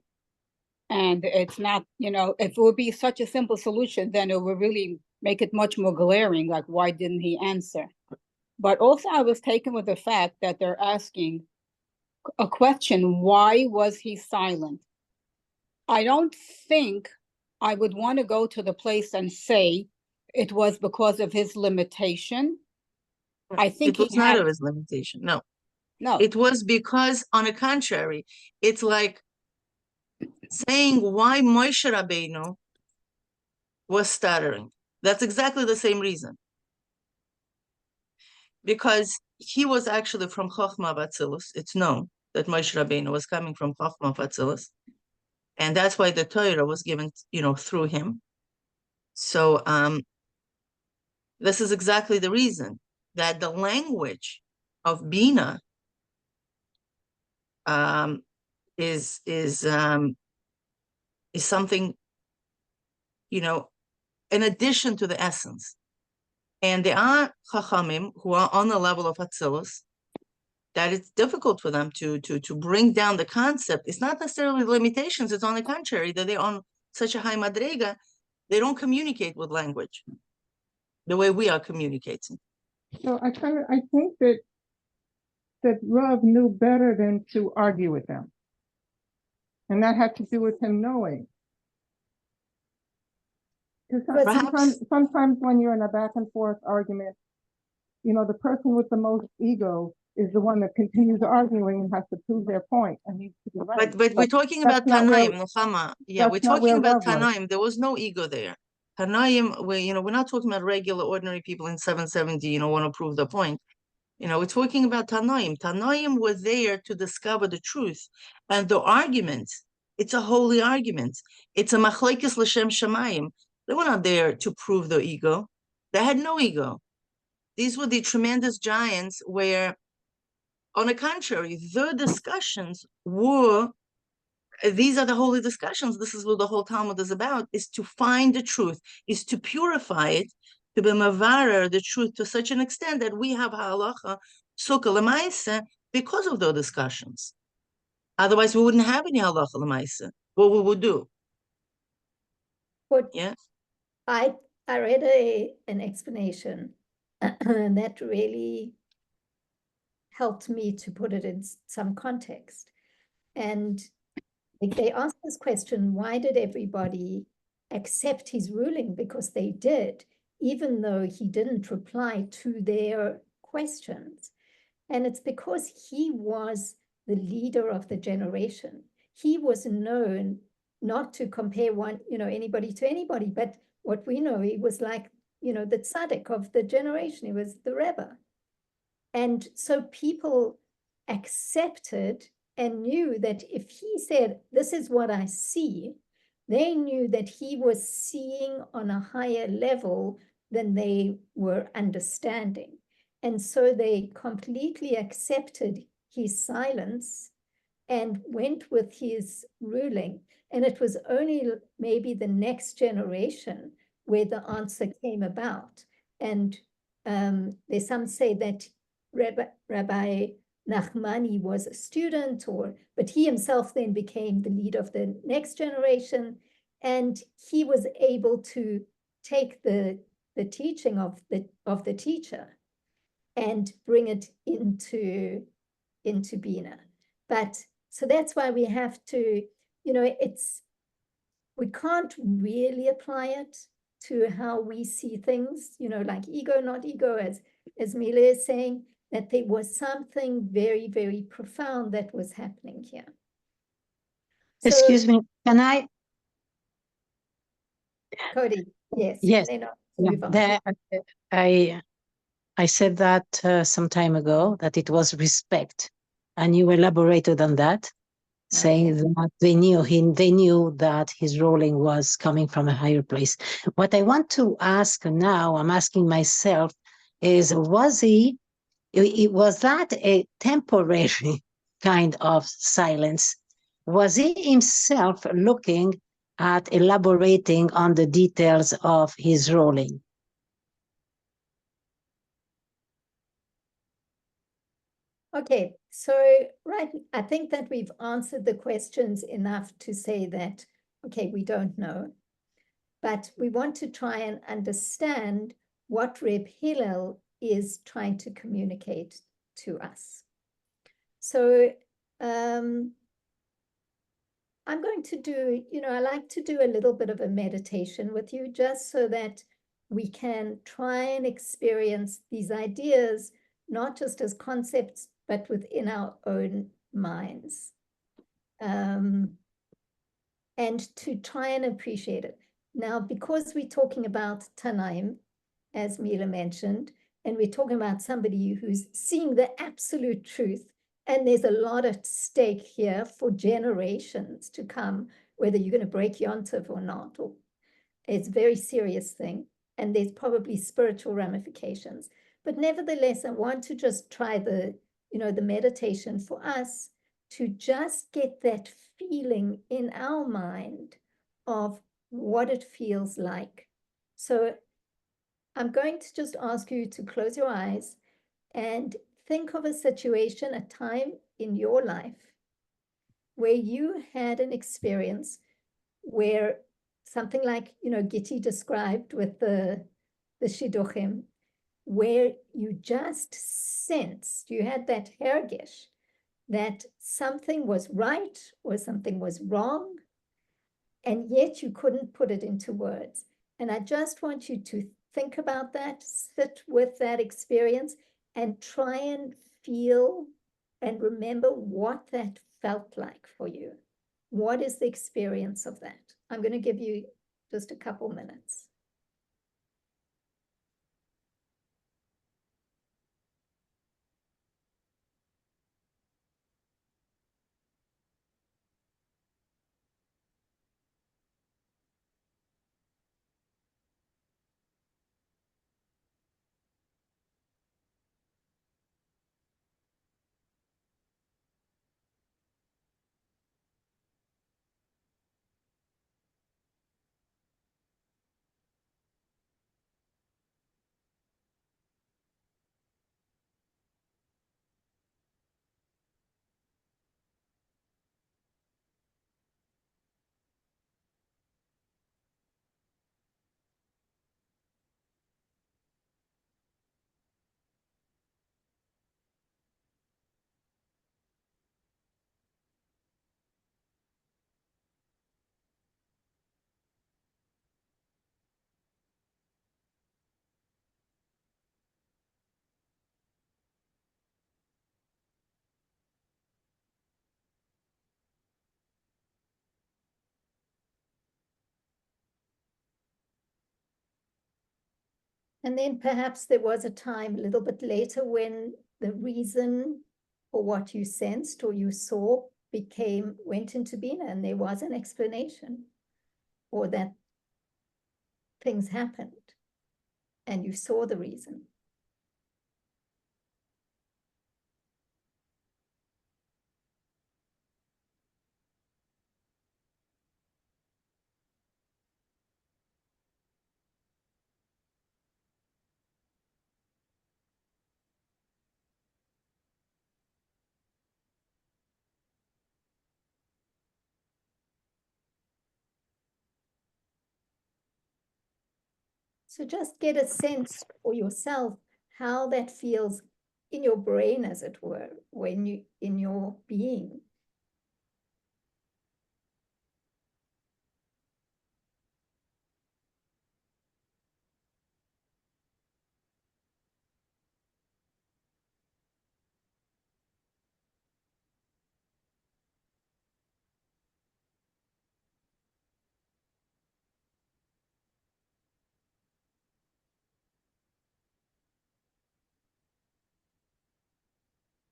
And it's not, if it would be such a simple solution, then it would really make it much more glaring, like, why didn't he answer? But also I was taken with the fact that they're asking a question, why was he silent? I don't think I would want to go to the place and say it was because of his limitation. I think it was not of his limitation. No. It was because, on the contrary, it's like saying why Moshe Rabbeinu was stuttering. That's exactly the same reason. Because he was actually from Chochmah Vatzilus. It's known that Moshe Rabbeinu was coming from Chochmah Vatzilus. And that's why the Torah was given, through him. So this is exactly the reason that the language of Bina is something, in addition to the essence. And there are Chachamim who are on the level of Atzilus, that it's difficult for them to bring down the concept. It's not necessarily limitations, it's on the contrary, that they're on such a high madrega, they don't communicate with language the way we are communicating. So I think that Rav knew better than to argue with them. And that had to do with him knowing. Because sometimes when you're in a back and forth argument, the person with the most ego is the one that continues arguing and has to prove their point and needs to be right. But we're talking about Tanaim, Nechama. Yeah, we're talking about Tanaim. There was no ego there. Tanaim, we're not talking about regular, ordinary people in 770, want to prove the point. We're talking about Tanaim. Tanaim were there to discover the truth. And the argument, it's a holy argument. It's a machlekes l'shem shamayim. They were not there to prove their ego. They had no ego. These were the tremendous giants where, on the contrary, their discussions were, these are the holy discussions. This is what the whole Talmud is about, is to find the truth, is to purify it, to be mavarer the truth to such an extent that we have halacha, sukkah l'maisa, because of their discussions. Otherwise, we wouldn't have any halacha l'maisa. What we would do. Yeah. I read an explanation and that really helped me to put it in some context. And If they asked this question, why did everybody accept his ruling? Because they did, even though he didn't reply to their questions. And it's because he was the leader of the generation. He was known not to compare anybody to anybody, but what we know, he was like, the tzaddik of the generation. He was the Rebbe. And so people accepted and knew that if he said, this is what I see, they knew that he was seeing on a higher level than they were understanding. And so they completely accepted his silence and went with his ruling. And it was only maybe the next generation where the answer came about. And there's some say that Rabbi Nachmani was a student, but he himself then became the leader of the next generation, and he was able to take the teaching of the teacher and bring it into Bina. But so that's why we have to, we can't really apply it to how we see things, like ego, not ego, as Mila is saying, that there was something very, very profound that was happening here. Excuse me, can I? Cody, yes. Yes. Then Yeah, move on. I said that some time ago, that it was respect, and you elaborated on that, saying that they knew that his ruling was coming from a higher place. What I want to ask now, I'm asking myself, is was that a temporary kind of silence? Was he himself looking at elaborating on the details of his ruling? Okay, so I think that we've answered the questions enough to say that, okay, we don't know, but we want to try and understand what Reb Hillel is trying to communicate to us. So I'm going to do, I like to do a little bit of a meditation with you just so that we can try and experience these ideas, not just as concepts, but within our own minds. And to try and appreciate it. Now, because we're talking about Tanaim, as Mila mentioned, and we're talking about somebody who's seeing the absolute truth, and there's a lot at stake here for generations to come, whether you're going to break Yontif or not, or it's a very serious thing, and there's probably spiritual ramifications. But nevertheless, I want to just try the meditation for us to just get that feeling in our mind of what it feels like. So I'm going to just ask you to close your eyes and think of a situation, a time in your life where you had an experience where something like, Gitti described with the Shidduchim, where you just sensed, you had that hergish, that something was right or something was wrong, and yet you couldn't put it into words. And I just want you to think about that, sit with that experience, and try and feel and remember what that felt like for you. What is the experience of that? I'm going to give you just a couple minutes. And then perhaps there was a time a little bit later when the reason for what you sensed or you saw went into Bina, and there was an explanation, or that things happened and you saw the reason. So just get a sense for yourself how that feels in your brain, as it were, when you in your being.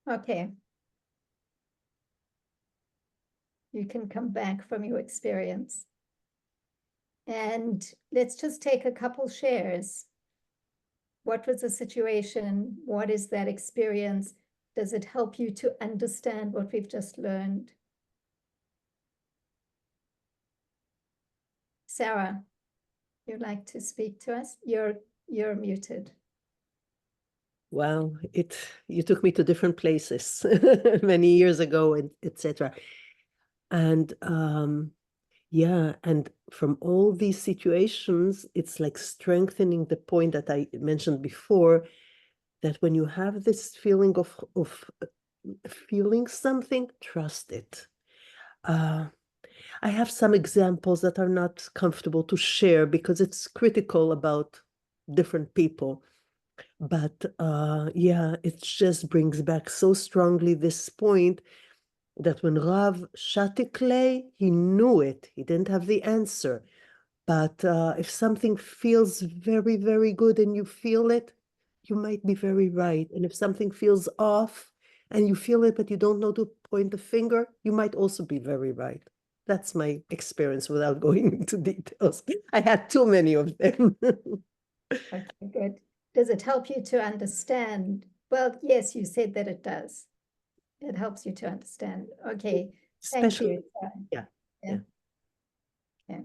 Okay. You can come back from your experience. And let's just take a couple shares. What was the situation? What is that experience? Does it help you to understand what we've just learned? Sarah, you'd like to speak to us? You're muted. Well, you took me to different places many years ago, and etc. And yeah, and from all these situations, it's like strengthening the point that I mentioned before, that when you have this feeling of feeling something, trust it. I have some examples that are not comfortable to share because it's critical about different people. But yeah, it just brings back so strongly this point that when Rav Shatikle, he knew it. He didn't have the answer. But if something feels very, very good and you feel it, you might be very right. And if something feels off and you feel it, but you don't know to point the finger, you might also be very right. That's my experience without going into details. I had too many of them. Okay, good. Does it help you to understand? Well, yes, you said that it does. It helps you to understand. Okay, thank Especially, you. yeah. Yeah.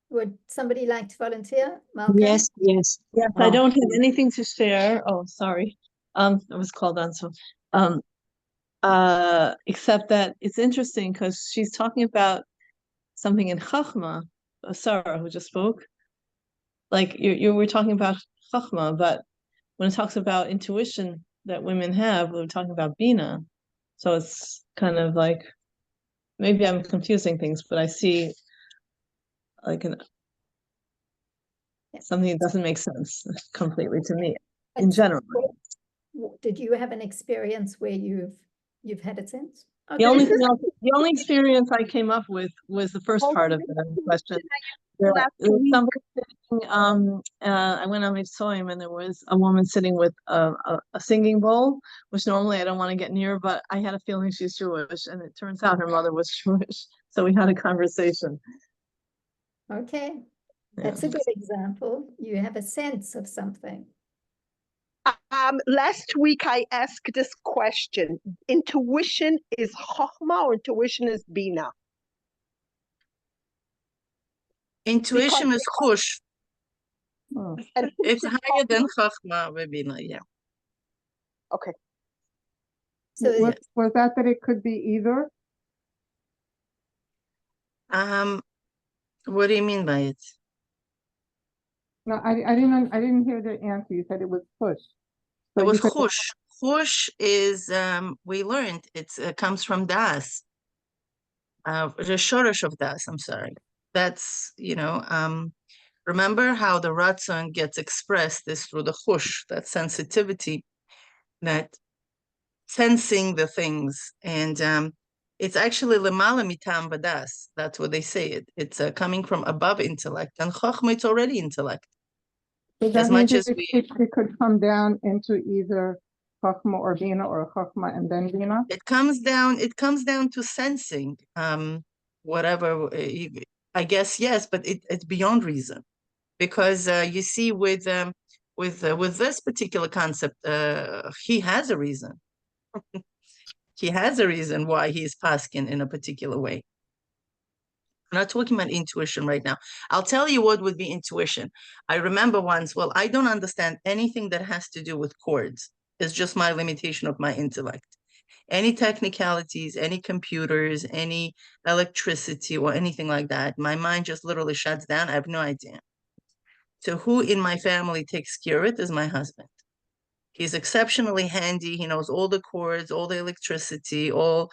Would somebody like to volunteer? Malcolm? Yes, yes. Yes, I don't have anything to share. Oh, sorry. I was called on, so except that it's interesting because she's talking about something in Chachma, Sarah, who just spoke. Like you were talking about Chachma, but when it talks about intuition that women have, we're talking about Bina. So it's kind of like, maybe I'm confusing things, but I see like something that doesn't make sense completely to me in general. Did you have an experience where you've had it since? The only experience I came up with was the first part of the question. Somebody sitting, I went on Mitzoim and there was a woman sitting with a singing bowl, which normally I don't want to get near, but I had a feeling she's Jewish, and it turns out her mother was Jewish, so we had a conversation. Okay, that's a good example. You have a sense of something. Last week I asked this question. Intuition is Chochmah or intuition is Bina? Intuition is Chush. And It's higher than Chachma, Bina, yeah. okay. So Was that it could be either? What do you mean by it? No, I didn't hear the answer. You said it was push. It was you said- Chush. Chush is we learned it comes from Das. The shorosh of Das, I'm sorry. That's, remember how the Ratzon gets expressed is through the Chush, that sensitivity, that sensing the things. And it's actually lemala mitam badas. That's what they say. It's coming from above intellect. And Chochma, it's already intellect. Does As that mean much that as it could come down into either Chachma or Bina, or Chachma and then Bina? it comes down to sensing, whatever, I guess, yes, but it's beyond reason. Because you see with this particular concept, he has a reason. He has a reason why he's paskin in a particular way. I'm not talking about intuition right now. I'll tell you what would be intuition. I remember once, well, I don't understand anything that has to do with chords. It's just my limitation of my intellect. Any technicalities, any computers, any electricity or anything like that, my mind just literally shuts down. I have no idea. So who in my family takes care of it is my husband. He's exceptionally handy. He knows all the chords, all the electricity, all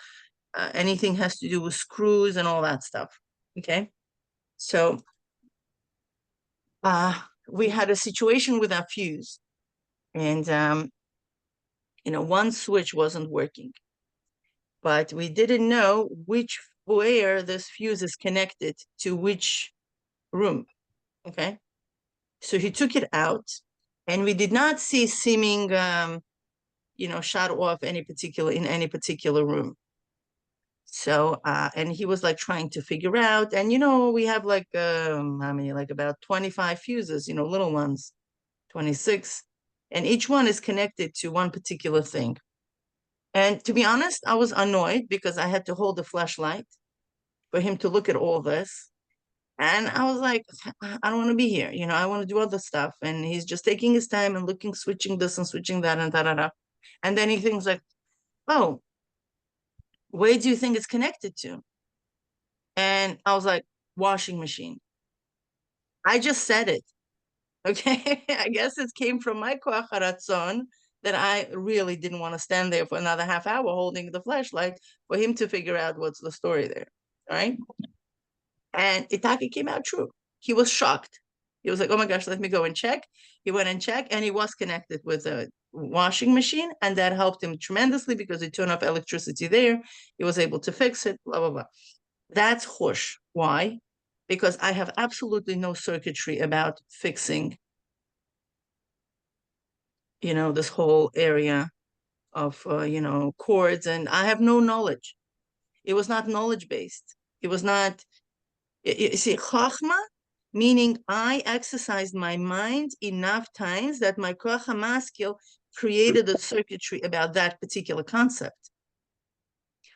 anything has to do with screws and all that stuff. Okay. So we had a situation with our fuse, and one switch wasn't working, but we didn't know where this fuse is connected to which room. Okay. So he took it out, and we did not see seeming shut off in any particular room. So and he was like trying to figure out, and we have like how many, like about 25 fuses, little ones, 26, and each one is connected to one particular thing. And to be honest, I was annoyed because I had to hold the flashlight for him to look at all this. And I was like, I don't want to be here. I want to do other stuff. And he's just taking his time and looking, switching this and switching that and da-da-da. And then he thinks like, oh, where do you think it's connected to? And I was like, washing machine. I just said it. Okay. I guess it came from my koach haratzon that I really didn't want to stand there for another half hour holding the flashlight for him to figure out what's the story there. All right. And Itaki came out true. He was shocked. He was like, oh my gosh, let me go and check. He went and checked, and he was connected with a washing machine, and that helped him tremendously because it turned off electricity there. He was able to fix it, blah, blah, blah. That's hush. Why? Because I have absolutely no circuitry about fixing, this whole area of, chords, and I have no knowledge. It was not knowledge-based. It was not, you see, chachma, meaning I exercised my mind enough times that my koach hamaskil created a circuitry about that particular concept.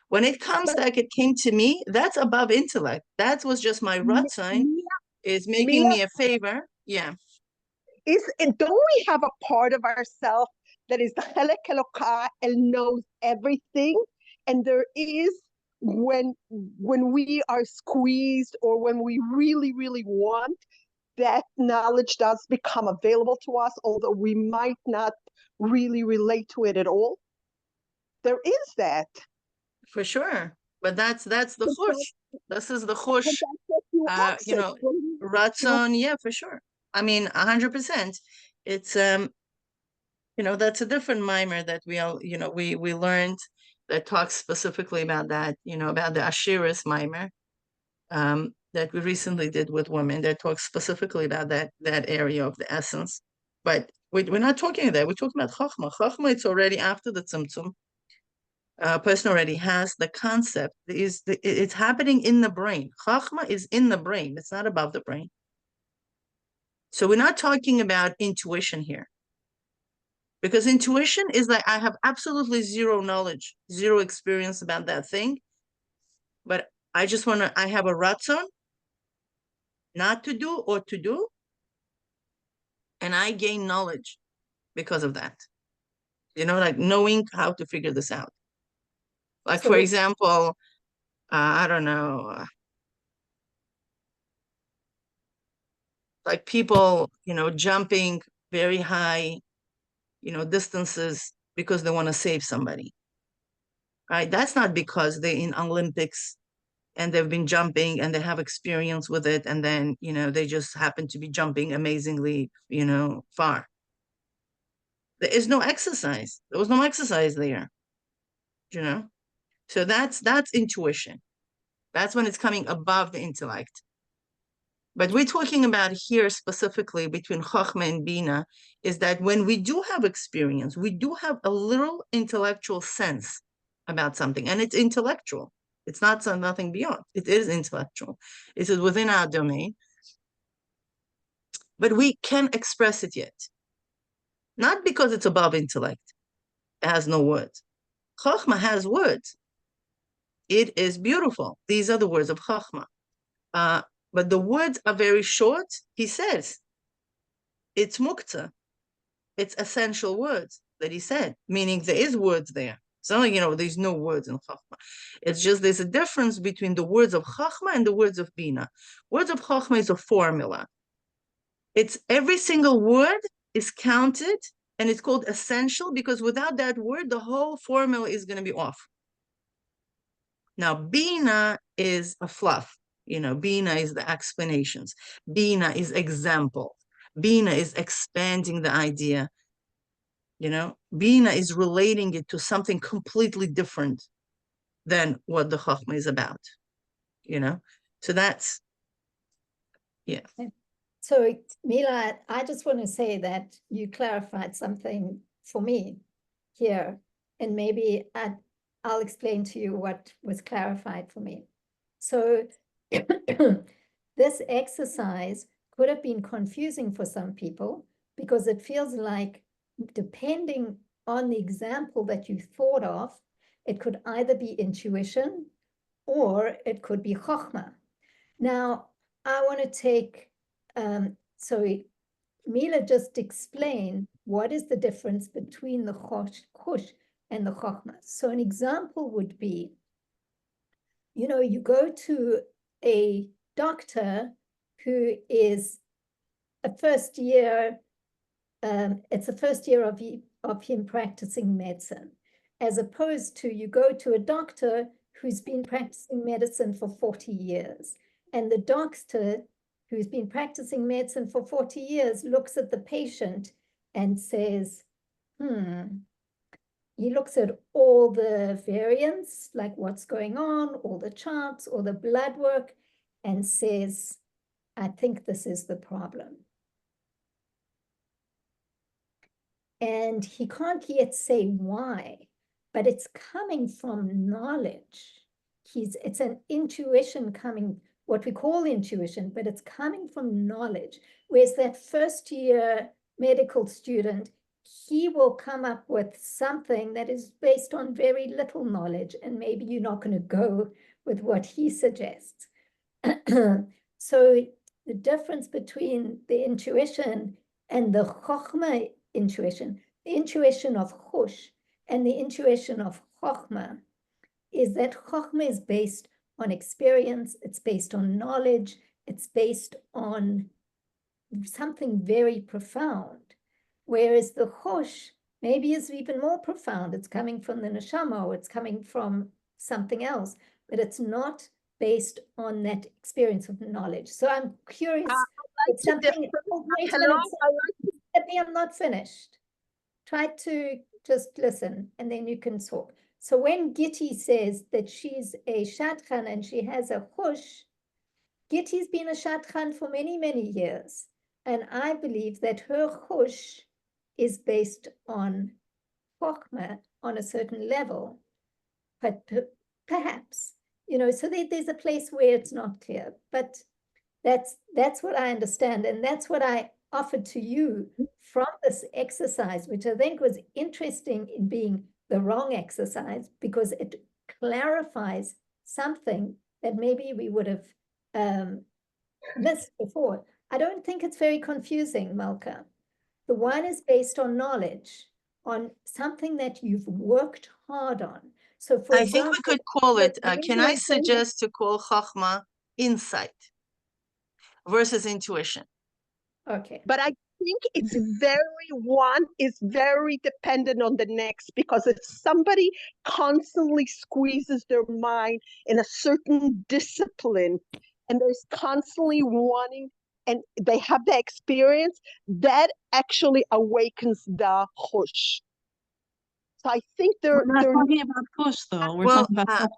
When it comes like it came to me, that's above intellect. That was just my ratzon is making me a favor. Yeah. Don't we have a part of ourselves that is the Chelek Elokah and knows everything? And there is when we are squeezed or when we really, really want, that knowledge does become available to us, although we might not really relate to it at all. There is that. For sure. But that's the chush. This is the chush, ratzon, yeah, for sure. I mean, 100%. It's that's a different mimer that we all, we learned that talks specifically about that, about the Ashiris mimer, that we recently did with women that talks specifically about that area of the essence. But we're not talking there. We're talking about Chachma. Chachma, it's already after the Tzimtzum. A person already has the concept. It's happening in the brain. Chachma is in the brain. It's not above the brain. So we're not talking about intuition here. Because intuition is like, I have absolutely zero knowledge, zero experience about that thing. But I have a ratzon not to do or to do. And I gain knowledge because of that. Like knowing how to figure this out. Like, for example, I don't know, like people, jumping very high, distances because they want to save somebody. Right? That's not because they're in Olympics and they've been jumping and they have experience with it. And then, they just happen to be jumping amazingly, far. There is no exercise. There was no exercise there, So that's intuition. That's when it's coming above the intellect. But we're talking about here specifically between Chochmah and Bina is that when we do have experience, we do have a little intellectual sense about something, and it's intellectual. It's not nothing beyond. It is intellectual. It is within our domain, but we can't express it yet. Not because it's above intellect. It has no words. Chochmah has words. It is beautiful. These are the words of Chochmah. But the words are very short. He says, it's muktzah. It's essential words that he said, meaning there is words there. It's not like, there's no words in Chochmah. It's just there's a difference between the words of Chochmah and the words of Bina. Words of Chochmah is a formula. It's every single word is counted, and it's called essential because without that word, the whole formula is going to be off. Now, Bina is a fluff. Bina is the explanations. Bina is example. Bina is expanding the idea. Bina is relating it to something completely different than what the Chochmah is about. So that's, yeah. So, Mila, I just want to say that you clarified something for me here, and maybe I'll explain to you what was clarified for me. So this exercise could have been confusing for some people because it feels like, depending on the example that you thought of, it could either be intuition or it could be chokhmah. Now, I want to take, so Mila just explained what is the difference between the chush and the chokhmah. So an example would be, you go to a doctor who is a first year, it's the first year of him practicing medicine, as opposed to you go to a doctor who's been practicing medicine for 40 years. And the doctor who's been practicing medicine for 40 years looks at the patient and says, he looks at all the variants, like what's going on, all the charts, all the blood work, and says, I think this is the problem. And he can't yet say why, but it's coming from knowledge. It's an intuition coming, what we call intuition, but it's coming from knowledge. Whereas that first year medical student, he will come up with something that is based on very little knowledge, and maybe you're not going to go with what he suggests. So the difference between the intuition and the chokhmah intuition, the intuition of chush and the intuition of chokhmah, is that chokhmah is based on experience, it's based on knowledge, it's based on something very profound. Whereas the chush maybe is even more profound. It's coming from the neshama, or it's coming from something else, but it's not based on that experience of knowledge. So I'm curious. It's something. Wait a minute. Let me. I'm not finished. Try to just listen, and then you can talk. So when Gitti says that she's a shadchan and she has a chush, Gitti's been a shadchan for many, many years, and I believe that her chush is based on chokhmah on a certain level, but perhaps, so there's a place where it's not clear, but that's what I understand, and that's what I offered to you from this exercise, which I think was interesting in being the wrong exercise, because it clarifies something that maybe we would have missed before. I don't think it's very confusing, Malka. The one is based on knowledge, on something that you've worked hard on. So for example, think we could call it, can I suggest to call chokhmah insight versus intuition? Okay. But I think it's one is very dependent on the next, because if somebody constantly squeezes their mind in a certain discipline and there's constantly wanting, and they have the experience, that actually awakens the chush. So I think we're not talking about push, though. We're talking about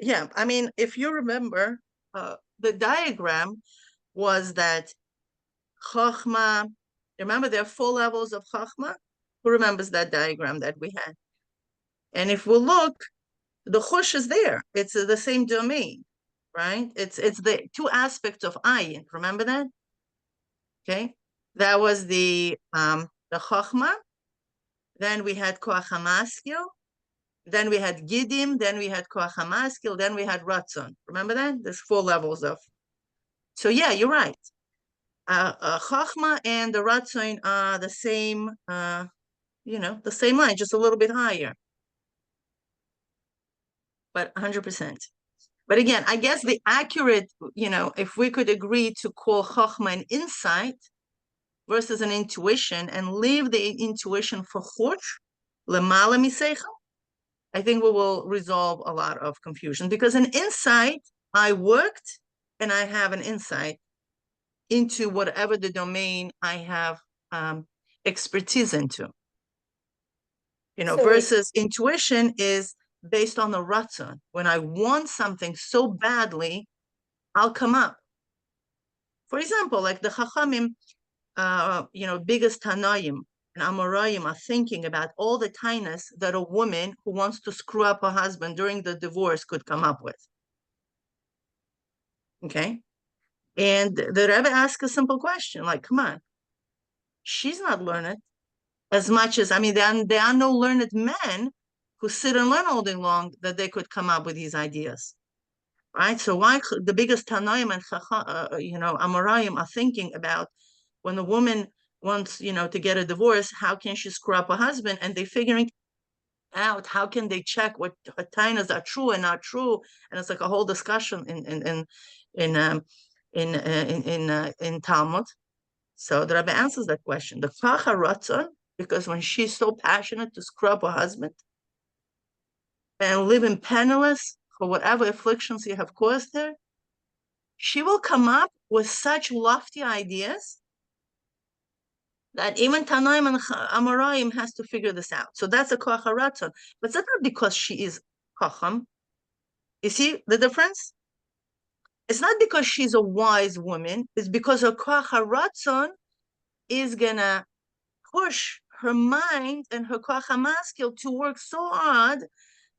yeah, I mean, if you remember the diagram, was that Chokhmah, remember there are 4 levels of Chokhmah? Who remembers that diagram that we had? And if we look, the Chosh is there. It's the same domain, right? It's the 2 aspects of Ayin. Remember that? Okay, that was the Chokhmah. Then we had Koach HaMaskil. Then we had Gidim. Then we had Koach HaMaskil. Then we had Ratzon. Remember that? There's 4 levels of. So yeah, you're right. Chokhmah and the Ratzon are the same, the same line, just a little bit higher. But 100%. But again, I guess the accurate, if we could agree to call Chokhmah an insight versus an intuition and leave the intuition for Church, Lemala Miseichel, I think we will resolve a lot of confusion, because an insight, I worked and I have an insight into whatever the domain I have expertise into. Versus intuition is based on the ratzon. When I want something so badly, I'll come up. For example, like the Chachamim, biggest Tanaim and Amoraim are thinking about all the tainas that a woman who wants to screw up her husband during the divorce could come up with. Okay? And the Rebbe asked a simple question, like, come on, she's not learned as much as, there are no learned men who sit and learn all day long that they could come up with these ideas, right? So why the biggest Tanaim and Amoraim are thinking about when a woman wants, to get a divorce, how can she screw up her husband? And they're figuring out how can they check what tainas are true and not true, and it's like a whole discussion in Talmud. So the Rebbe answers that question. The Facha Ratzon, because when she's so passionate to screw up her husband and live in penniless for whatever afflictions you have caused her, she will come up with such lofty ideas that even Tanaim and Amoraim has to figure this out. So that's a Koach HaRatzon. But that's not because she is Chacham. You see the difference? It's not because she's a wise woman. It's because her Koach HaRatzon is going to push her mind and her Koach HaMaskil to work so hard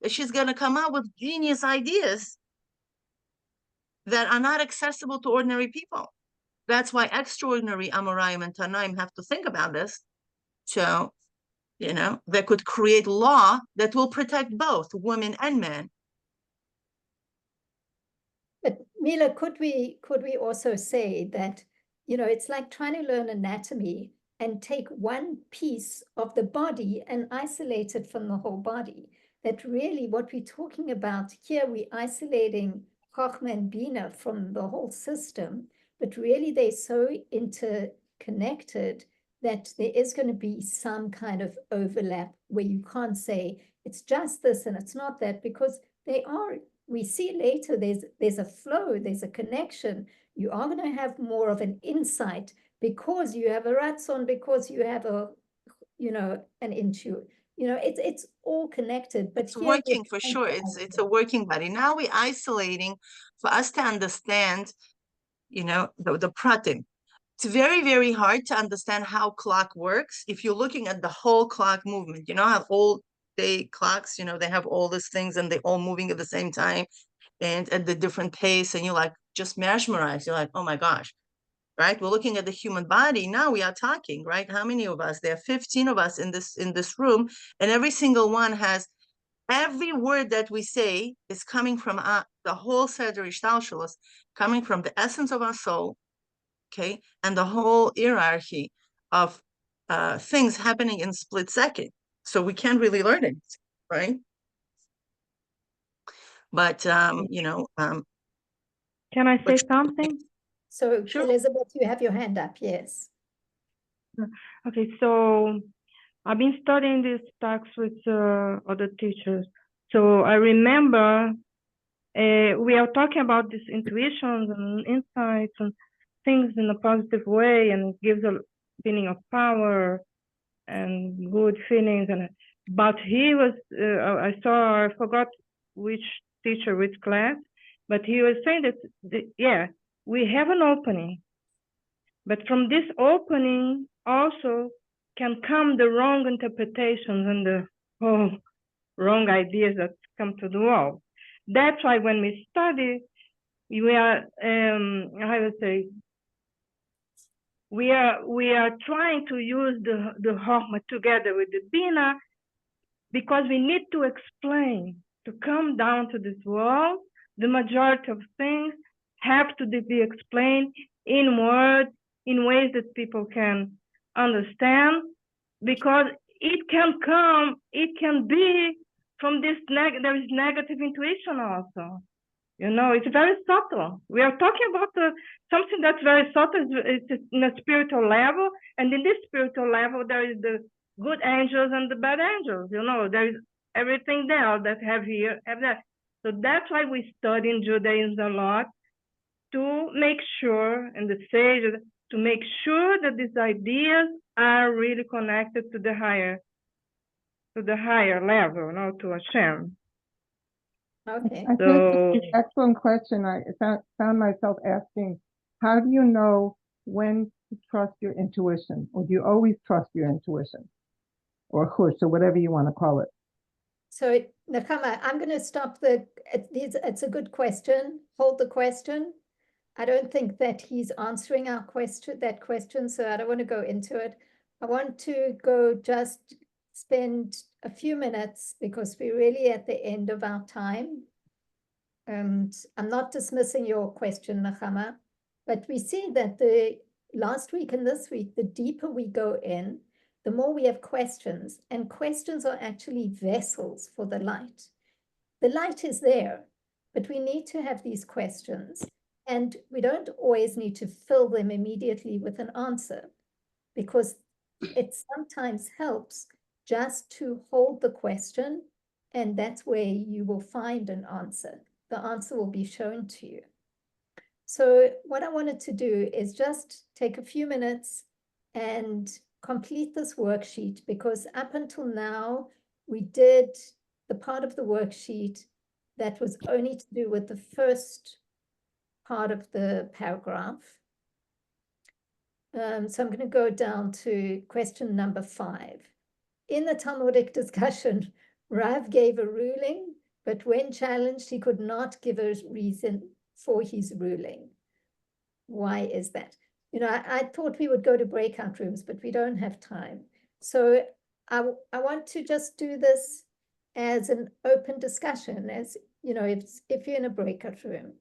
that she's going to come up with genius ideas that are not accessible to ordinary people. That's why extraordinary Amoraim and Tanaim have to think about this. So, they could create law that will protect both women and men. But Mila, could we also say that, it's like trying to learn anatomy and take one piece of the body and isolate it from the whole body? That really what we're talking about here, we're isolating Chochmah and Bina from the whole system, but really they're so interconnected that there is going to be some kind of overlap where you can't say it's just this and it's not that, because they are. We see later there's a flow, there's a connection. You are going to have more of an insight because you have a ratzon, because you have an intuition. It's all connected. But it's working for sure. It's a working body. Now we're isolating for us to understand, the pratim. It's very, very hard to understand how clock works if you're looking at the whole clock movement. How all day clocks, they have all these things and they're all moving at the same time and at the different pace, and you're like just mesmerized. You're like, oh my gosh, right? We're looking at the human body. Now we are talking, right? How many of us? There are 15 of us in this room, and every single one has, every word that we say is coming from the whole Seder Ishtalshalos, coming from the essence of our soul, okay? And the whole hierarchy of things happening in split second. So we can't really learn it, right? But, Can I say something? So, sure. Elizabeth, you have your hand up, yes. Okay, so I've been studying this text with other teachers. So I remember we are talking about these intuitions and insights and things in a positive way, and it gives a feeling of power and good feelings. But he was, I forgot which teacher, which class, but he was saying that, we have an opening, but from this opening also can come the wrong interpretations and the wrong ideas that come to the world. That's why when we study, we are, how to say, we are trying to use the Chochmah together with the Bina, because we need to explain, to come down to this world. The majority of things have to be explained in words, in ways that people can understand, because it can come, it can be from this, there is negative intuition also. You know, it's very subtle. We are talking about something that's very subtle. It's in a spiritual level, and in this spiritual level, there is the good angels and the bad angels. You know, there is everything there that have here, have that. So that's why we study in Judaism a lot, to make sure, and the sages, to make sure that these ideas are really connected to the higher level, you know, to Hashem. Okay. I think it's an excellent question. I found myself asking, how do you know when to trust your intuition? Or do you always trust your intuition? Or chush, or whatever you want to call it. So, Nechama, I'm going to stop it's a good question. Hold the question. I don't think that he's answering that question, so I don't want to go into it. I want to just spend a few minutes, because we're really at the end of our time. And I'm not dismissing your question, Nechama, but we see that the last week and this week, the deeper we go in, the more we have questions, and questions are actually vessels for the light. The light is there, but we need to have these questions, and we don't always need to fill them immediately with an answer, because it sometimes helps just to hold the question, and that's where you will find an answer. The answer will be shown to you. So what I wanted to do is just take a few minutes and complete this worksheet, because up until now, we did the part of the worksheet that was only to do with the first part of the paragraph. So I'm going to go down to question number 5. In the Talmudic discussion, Rav gave a ruling, but when challenged, he could not give a reason for his ruling. Why is that? You know, I thought we would go to breakout rooms, but we don't have time. So I want to just do this as an open discussion, as, you know, if you're in a breakout room.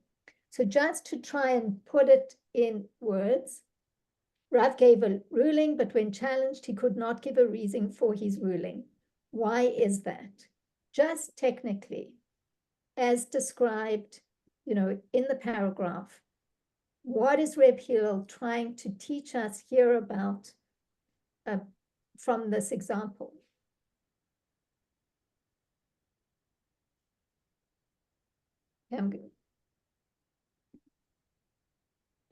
So just to try and put it in words, Rav gave a ruling, but when challenged, he could not give a reason for his ruling. Why is that? Just technically, as described, you know, in the paragraph, what is Reb Hillel trying to teach us here about from this example?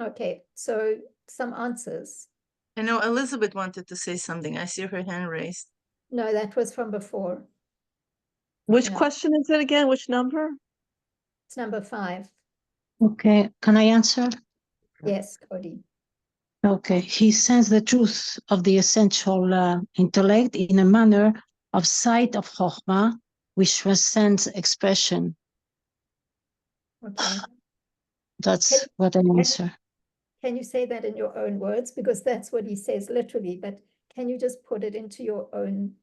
Okay, so some answers. I know Elizabeth wanted to say something. I see her hand raised. No, that was from before. Which question is it again? Which number? It's number 5. Okay, can I answer? Yes, Cody. Okay, he sends the truth of the essential intellect in a manner of sight of Chochmah, which transcends expression. Okay. That's what I answer. Can you say that in your own words? Because that's what he says literally, but can you just put it into your own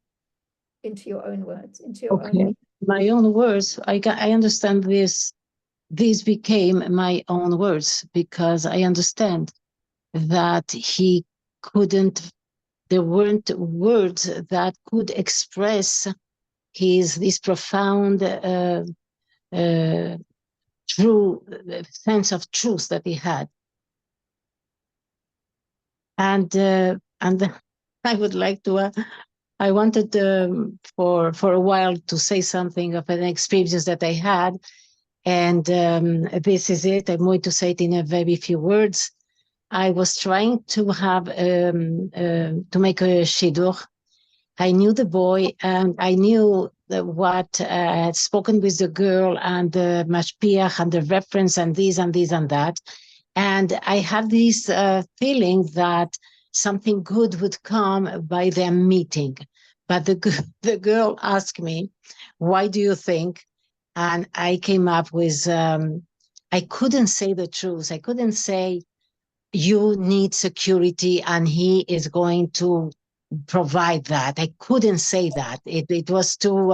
words, into your own? My own words, I understand this. These became my own words, because I understand that he couldn't, there weren't words that could express this profound true sense of truth that he had. And I would like to, I wanted for a while to say something of an experience that I had. And this is it. I'm going to say it in a very few words. I was trying to have to make a shidduch. I knew the boy, and I knew what I had spoken with the girl, and the mashpiach, and the reference, and this and this and that. And I have this feeling that something good would come by them meeting. But the girl asked me, why do you think? And I came up with, I couldn't say the truth. I couldn't say, you need security and he is going to provide that. I couldn't say that. It was too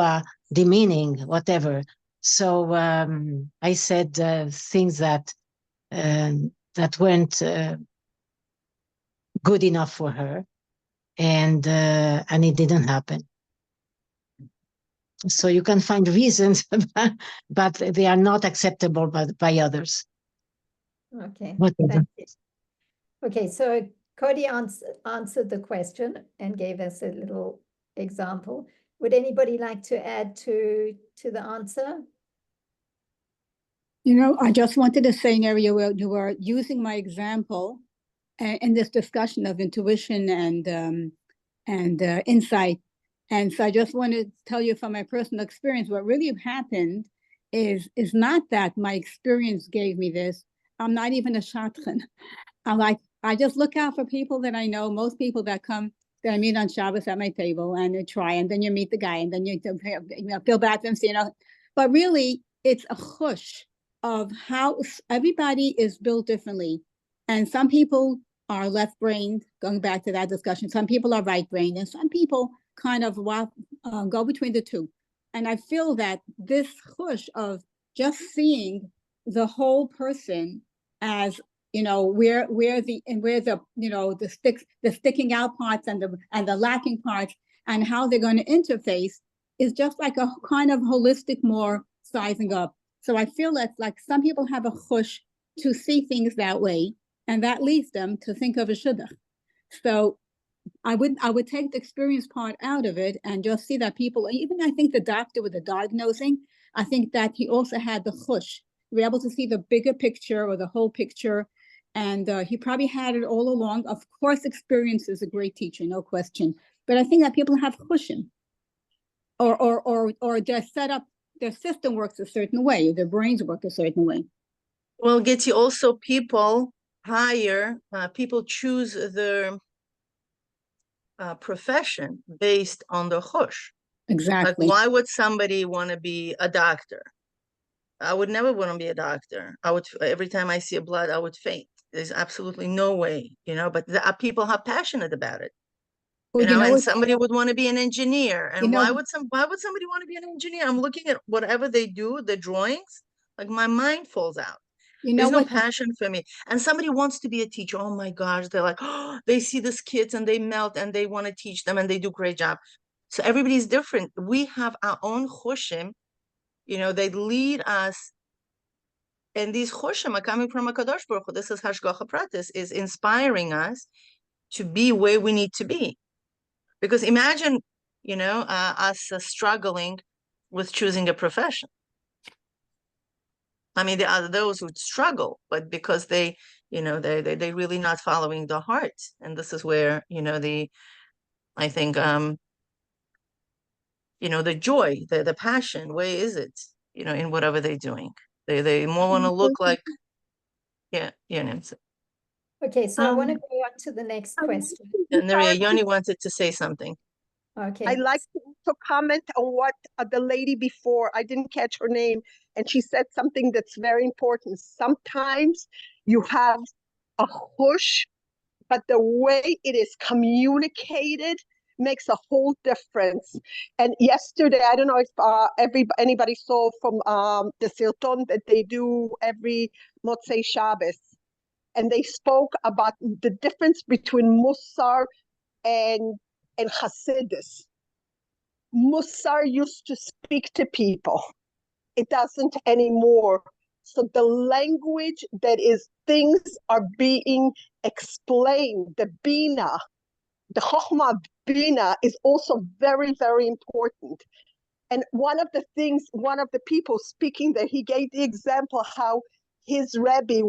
demeaning, whatever. So I said things that that weren't good enough for her, and it didn't happen. So you can find reasons, but they are not acceptable by others. Okay, Whatever. thank you. Okay, so Cody answered the question and gave us a little example. Would anybody like to add to the answer? You know, I just wanted to say, Neria, where you were using my example in this discussion of intuition and insight. And so I just want to tell you from my personal experience, what really happened is not that my experience gave me this. I'm not even a shadchan. I just look out for people that I know, most people that come, that I meet on Shabbos at my table, and they try, and then you meet the guy, and then you know, feel bad for them, but really it's a chush of how everybody is built differently. And some people are left-brained, going back to that discussion. Some people are right-brained, and some people kind of go between the two. And I feel that this push of just seeing the whole person as, you know, where the you know, the sticking out parts and the lacking parts, and how they're going to interface is just like a kind of holistic, more sizing up. So I feel that like some people have a chush to see things that way, and that leads them to think of a shidduch. So I would take the experience part out of it and just see that people, even I think the doctor with the diagnosing, I think that he also had the chush. We were able to see the bigger picture or the whole picture, and he probably had it all along. Of course, experience is a great teacher, no question. But I think that people have chushim, or they're set up. Their system works a certain way, their brains work a certain way. Well, Getty, also people people choose their profession based on the chush. Exactly. Like, why would somebody want to be a doctor? I would never want to be a doctor. Every time I see a blood, I would faint. There's absolutely no way, you know, but people are passionate about it. Well, you know, and somebody would want to be an engineer. And you know, why would somebody want to be an engineer? I'm looking at whatever they do, the drawings, like my mind falls out. You know, there's no passion for me. And somebody wants to be a teacher. Oh my gosh, they're like, oh, they see these kids and they melt and they want to teach them and they do a great job. So everybody's different. We have our own chushim, you know, they lead us. And these chushim are coming from a Kadosh Baruch Hu. This is Hashgacha Pratis, is inspiring us to be where we need to be. Because imagine, you know, us struggling with choosing a profession. I mean, there are those who struggle, but because they, you know, they really not following the heart. And this is where, you know, I think, you know, the joy, the passion, where is it, you know, in whatever they're doing? They more want to look like, yeah, you know. Okay, so I want to go on to the next question. And Neria, Yoni wanted to say something. Okay. I'd like to comment on what the lady before, I didn't catch her name, and she said something that's very important. Sometimes you have a push, but the way it is communicated makes a whole difference. And yesterday, I don't know if anybody saw from the Silton that they do every Motzei Shabbos, and they spoke about the difference between Musar and Chassidus. Musar used to speak to people. It doesn't anymore. So the language that is, things are being explained. The Bina, the Chokhmah Bina is also very, very important. And one of the people speaking there, he gave the example how his Rebbe,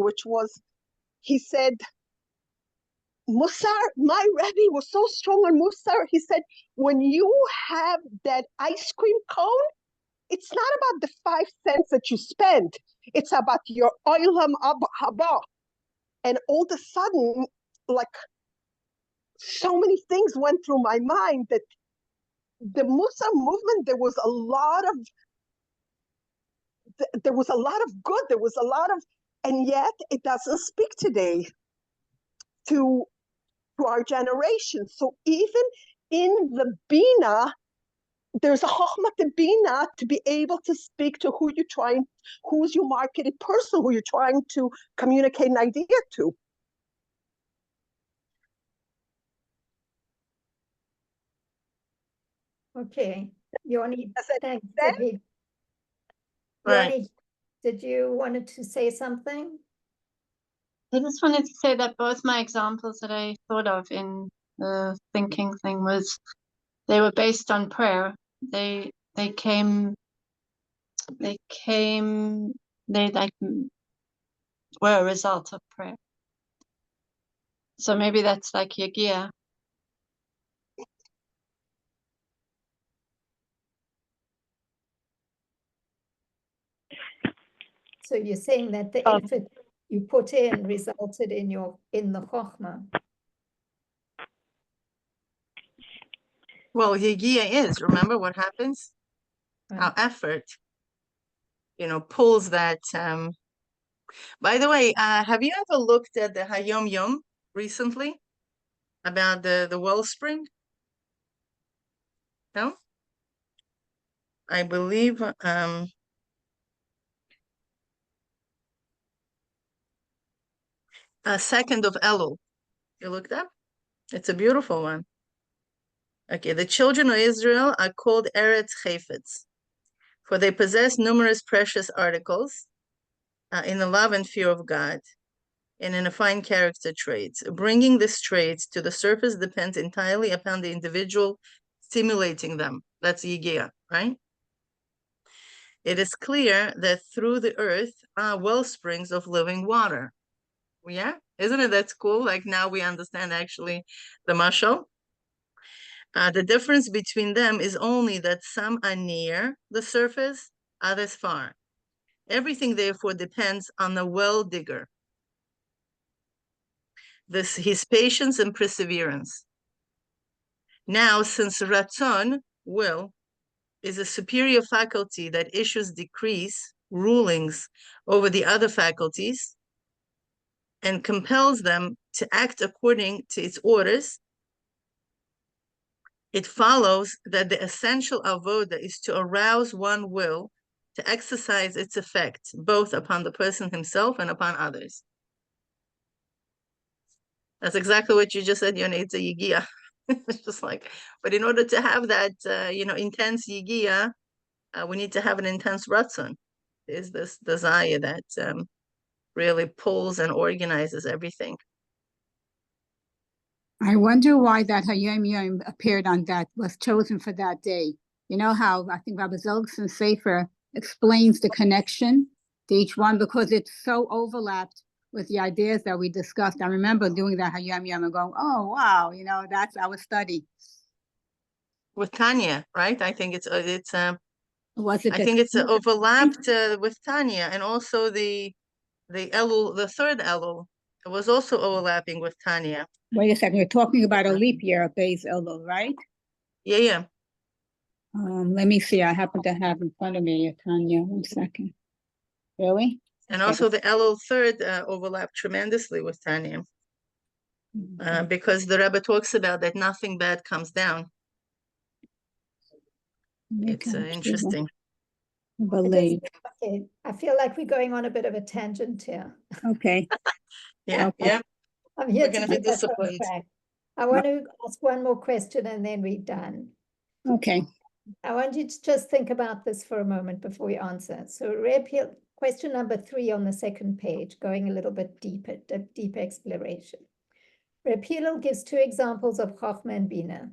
he said, Musar, my Rebbe was so strong on Musar. He said, when you have that ice cream cone, it's not about the 5 cents that you spend. It's about your oilam haba. And all of a sudden, like, so many things went through my mind that the Mussar movement, there was a lot of good, there was a lot of, and yet it doesn't speak today to our generation. So even in the Bina, there's a chokhmah to Bina to be able to speak to who's your marketed person, who you're trying to communicate an idea to. Okay, Yoni, Does that thanks. make sense? Right. Yoni, did you wanted to say something? I just wanted to say that both my examples that I thought of in the thinking thing they were based on prayer. They like were a result of prayer. So maybe that's like Yagia. So you're saying that the effort you put in resulted in the chokhmah. Well, Higia is, remember what happens? Right. Our effort, pulls that. By the way, have you ever looked at the Hayom Yom recently about the wellspring? No? I believe a second of Elul. You looked up? It's a beautiful one. Okay, the children of Israel are called Eretz Chayfetz, for they possess numerous precious articles in the love and fear of God, and in a fine character traits. Bringing these traits to the surface depends entirely upon the individual stimulating them. That's Yigia, right? It is clear that through the earth are well springs of living water. Yeah, isn't it that's cool? Like now we understand actually the mashal. The difference between them is only that some are near the surface, others far. Everything therefore depends on the well digger. His patience and perseverance. Now, since Ratzon, will, is a superior faculty that issues decrees, rulings over the other faculties, and compels them to act according to its orders, it follows that the essential avoda is to arouse one will to exercise its effect, both upon the person himself and upon others. That's exactly what you just said, Yoni. It's a yigia. It's just like, but in order to have that, intense yigia, we need to have an intense ratzon. There's this desire that really pulls and organizes everything. I wonder why that Hayom Yom appeared on that, was chosen for that day. You know how I think Rabbi Zilgson Sefer explains the connection to each one because it's so overlapped with the ideas that we discussed. I remember doing that Hayom Yom and going, oh, wow, that's our study. With Tanya, right? I think it's Was it I think it's overlapped with Tanya, and also the Elul, the third Elul, it was also overlapping with Tanya. Wait a second, you're talking about a leap year of Beis Elul, right? Yeah. Let me see. I happen to have in front of me, Tanya. 1 second. Really? And Okay. also the Elul third overlapped tremendously with Tanya, because the Rebbe talks about that nothing bad comes down. It's interesting. Okay. Okay, I feel like we're going on a bit of a tangent here. Okay. Yeah, Okay. yeah. I'm here We're to gonna be keep us on disciplined. track. I want to ask one more question and then we're done. Okay. I want you to just think about this for a moment before we answer. So question number 3 on the second page, going a little bit deeper, deep exploration. Reb Hillel gives 2 examples of Chochmah and Bina.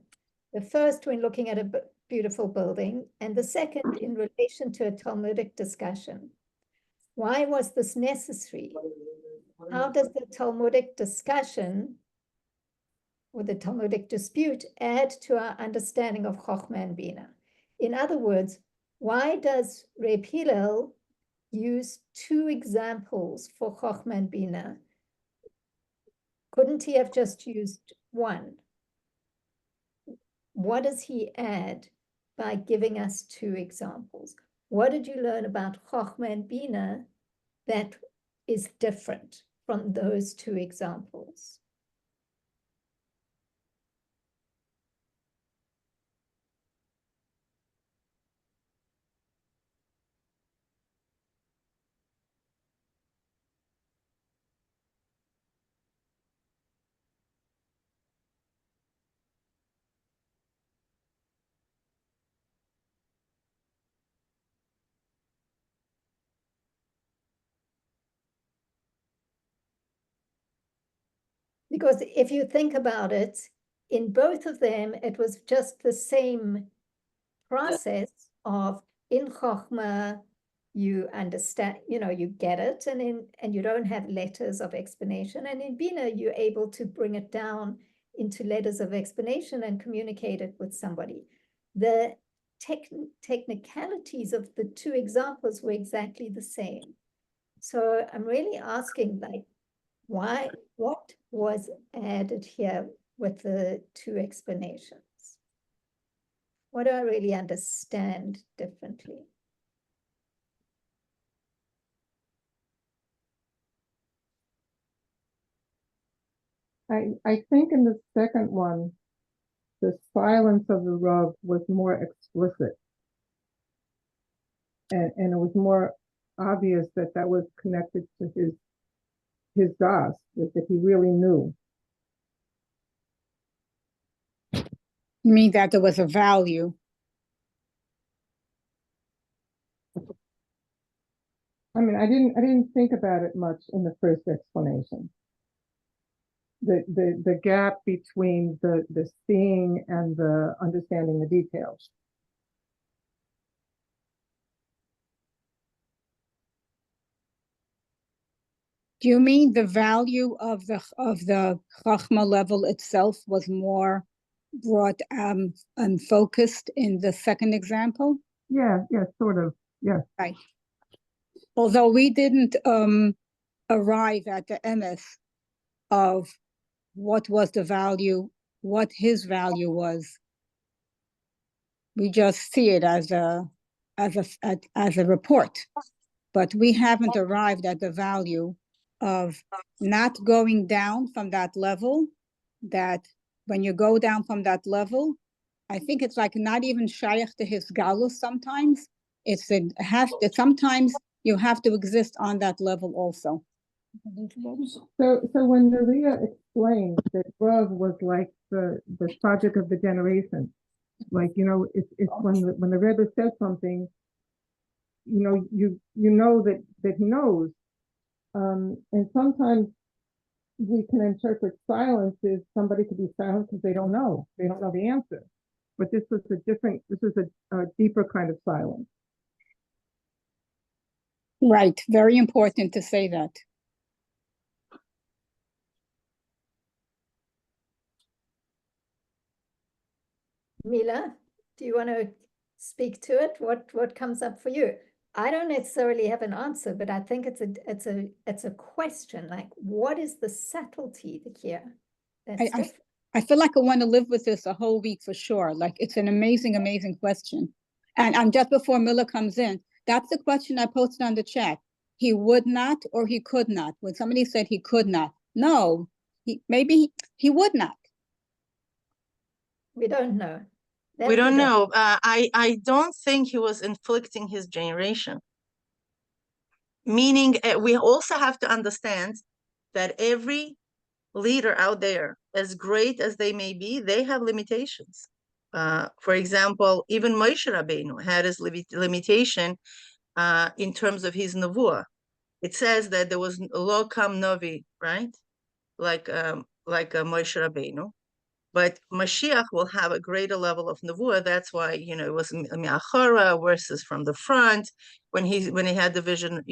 The first when looking at a beautiful building, and the second in relation to a Talmudic discussion. Why was this necessary? How does the Talmudic discussion or the Talmudic dispute add to our understanding of Chochmah and Bina? In other words, why does Reb Hillel use 2 examples for Chochmah and Bina Couldn't he have just used one? What does he add by giving us two examples? What did you learn about Chochmah and Bina that is different from those two examples? Because if you think about it, in both of them, it was just the same process of in Chochmah, you understand, you get it, and you don't have letters of explanation. And in Bina, you're able to bring it down into letters of explanation and communicate it with somebody. The technicalities of the two examples were exactly the same. So I'm really asking, like, what was added here with the two explanations? What do I really understand differently? I think in the second one, the silence of the Rav was more explicit. And it was more obvious that that was connected to his das, that he really knew. You mean that there was a value? I mean, I didn't think about it much in the first explanation. The gap between the seeing and the understanding the details. Do you mean the value of the Chachma level itself was more brought and focused in the second example? Yeah, sort of. Yeah. Right. Although we didn't arrive at the emes of what was the value, what his value was. We just see it as a report, but we haven't arrived at the value of not going down from that level. That when you go down from that level, I think it's like not even shaykh to his galus. Sometimes sometimes you have to exist on that level also. So when Maria explained that Rav was like the project of the generation, like, it's when the Rebbe says something, you know that he knows. And sometimes we can interpret silence as somebody could be silent because they don't know the answer. But this was a deeper kind of silence. Right, very important to say that. Mila, do you want to speak to it? What comes up for you? I don't necessarily have an answer, but I think it's a question. Like, what is the subtlety here? I feel like I want to live with this a whole week for sure. Like, it's an amazing, amazing question. And just before Mila comes in, that's the question I posted on the chat. He would not or he could not. When somebody said he could not, no, maybe he would not. We don't know. We don't know. I don't think he was inflicting his generation. Meaning, we also have to understand that every leader out there, as great as they may be, they have limitations. For example, even Moshe Rabbeinu had his limitation in terms of his nevuah. It says that there was lo kam novi, right? Like Moshe Rabbeinu. But Mashiach will have a greater level of nevuah. That's why, it was mi'achara versus from the front when he had the vision,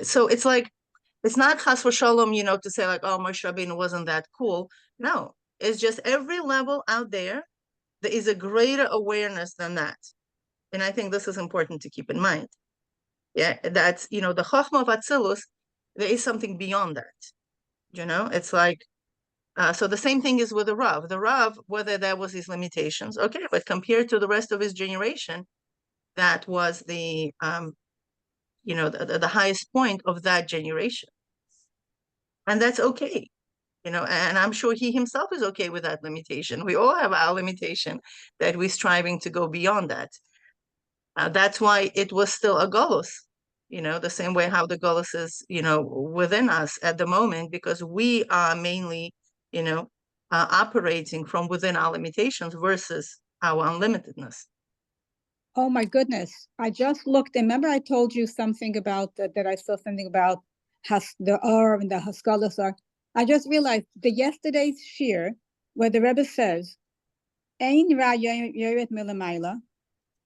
so it's like, it's not chas v'shalom, to say like, oh, Moshe Rabbeinu wasn't that cool. No, it's just every level out there is a greater awareness than that. And I think this is important to keep in mind. Yeah, that's, the Chochmah of Atzilus, there is something beyond that. You know, it's like, so the same thing is with the Rav. The Rav, whether that was his limitations, okay, but compared to the rest of his generation, that was the, you know, the highest point of that generation. And that's okay, you know, and I'm sure he himself is okay with that limitation. We all have our limitation that we're striving to go beyond that. That's why it was still a golus, you know, the same way how the golus is, you know, within us at the moment, because we are mainly, you know, operating from within our limitations versus our unlimitedness. Oh my goodness. I just looked. Remember I told you something about that I saw something about the R and the Haskalas are. I just realized the yesterday's shir where the Rebbe says, Ein ra yoret milamayla.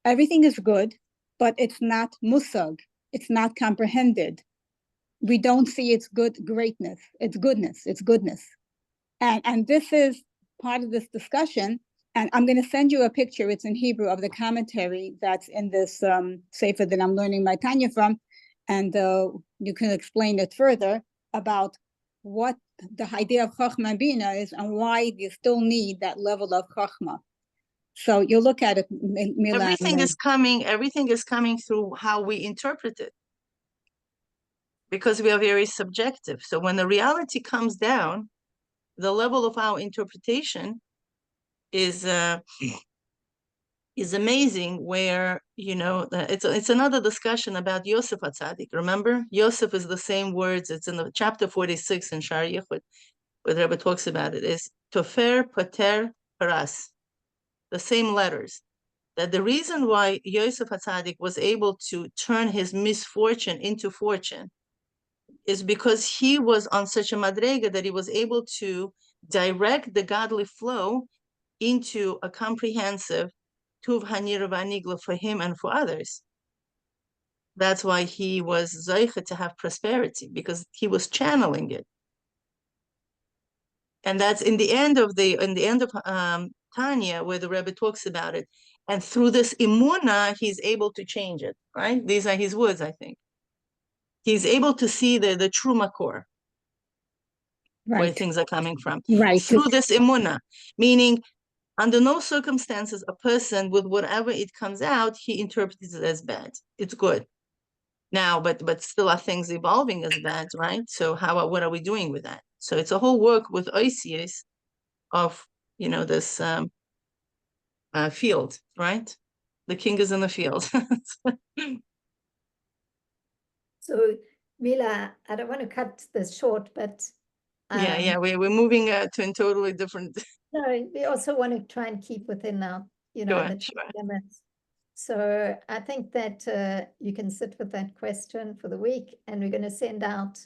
Everything is good, but it's not musag. It's not comprehended. We don't see its greatness. It's goodness. And this is part of this discussion. And I'm going to send you a picture. It's in Hebrew of the commentary that's in this sefer that I'm learning my Tanya from. And you can explain it further about what the idea of Chochmah and Bina is and why you still need that level of Chochmah. So you look at it, Mila. Everything is coming through how we interpret it, because we are very subjective. So when the reality comes down, the level of our interpretation is amazing. Where, you know, it's another discussion about Yosef HaTzadik. Remember, Yosef is the same words. It's in the chapter 46 in Shar Yichud, where the Rebbe talks about it. Is Tofer, Pater, Paras, the same letters. That the reason why Yosef HaTzadik was able to turn his misfortune into fortune is because he was on such a madrega that he was able to direct the godly flow into a comprehensive tuv hanira v'anigla for him and for others. That's why he was zoicha to have prosperity, because he was channeling it. And that's in the end of Tanya, where the Rebbe talks about it. And through this imuna, he's able to change it, right? These are his words, I think. He's able to see the true makor, where things are coming from. Right. Through this imuna, meaning under no circumstances, a person with whatever it comes out, he interprets it as bad. It's good. Now, but still are things evolving as bad, right? So what are we doing with that? So it's a whole work with Oisius of, you know, this field, right? The king is in the field. So, Mila, I don't want to cut this short, but yeah, we're moving to a totally different. No, we also want to try and keep within our, you know, the Sure. limits. So I think that you can sit with that question for the week, and we're going to send out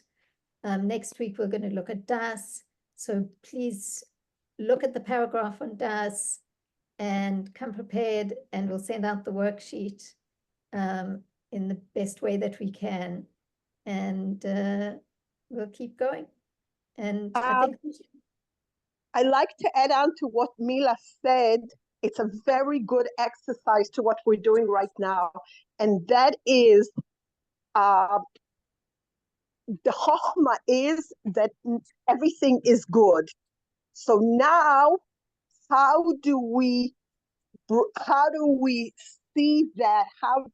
next week. We're going to look at Das. So please look at the paragraph on Das and come prepared, and we'll send out the worksheet in the best way that we can, and we'll keep going. And I think I like to add on to what Mila said. It's a very good exercise to what we're doing right now. And that is, the chokhmah is that everything is good. So now, how do we see that? How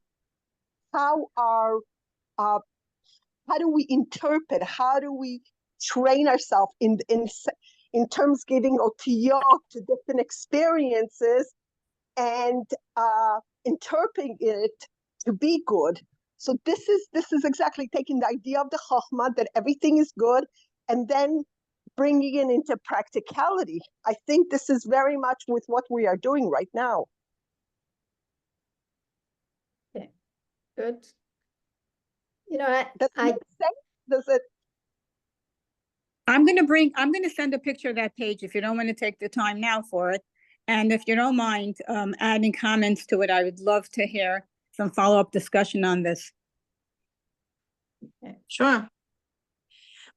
do we interpret? How do we train ourselves in terms of giving otiyot to different experiences and interpreting it to be good? So this is exactly taking the idea of the chokhmah that everything is good and then bringing it into practicality. I think this is very much with what we are doing right now. Okay, good. You know, Does it? I'm going to send a picture of that page if you don't want to take the time now for it. And if you don't mind adding comments to it, I would love to hear some follow-up discussion on this. Sure.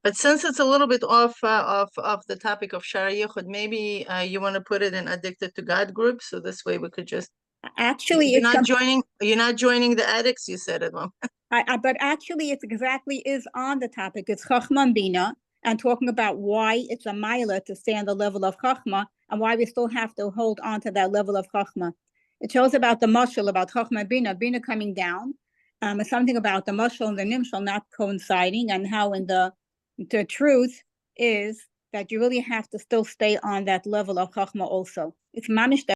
But since it's a little bit off the topic of Shara Yichud, maybe you want to put it in Addicted to God group, so this way we could just. Actually, you're not joining the addicts. You said it, Mom. But actually, it exactly is on the topic. It's Chochmah and Bina, and talking about why it's a mila to stay on the level of chachma and why we still have to hold on to that level of chachma. It shows about the mashal, about chachma bina coming down. It's something about the mashal and the nimshal not coinciding, and how in the truth is that you really have to still stay on that level of chachma also. It's mamish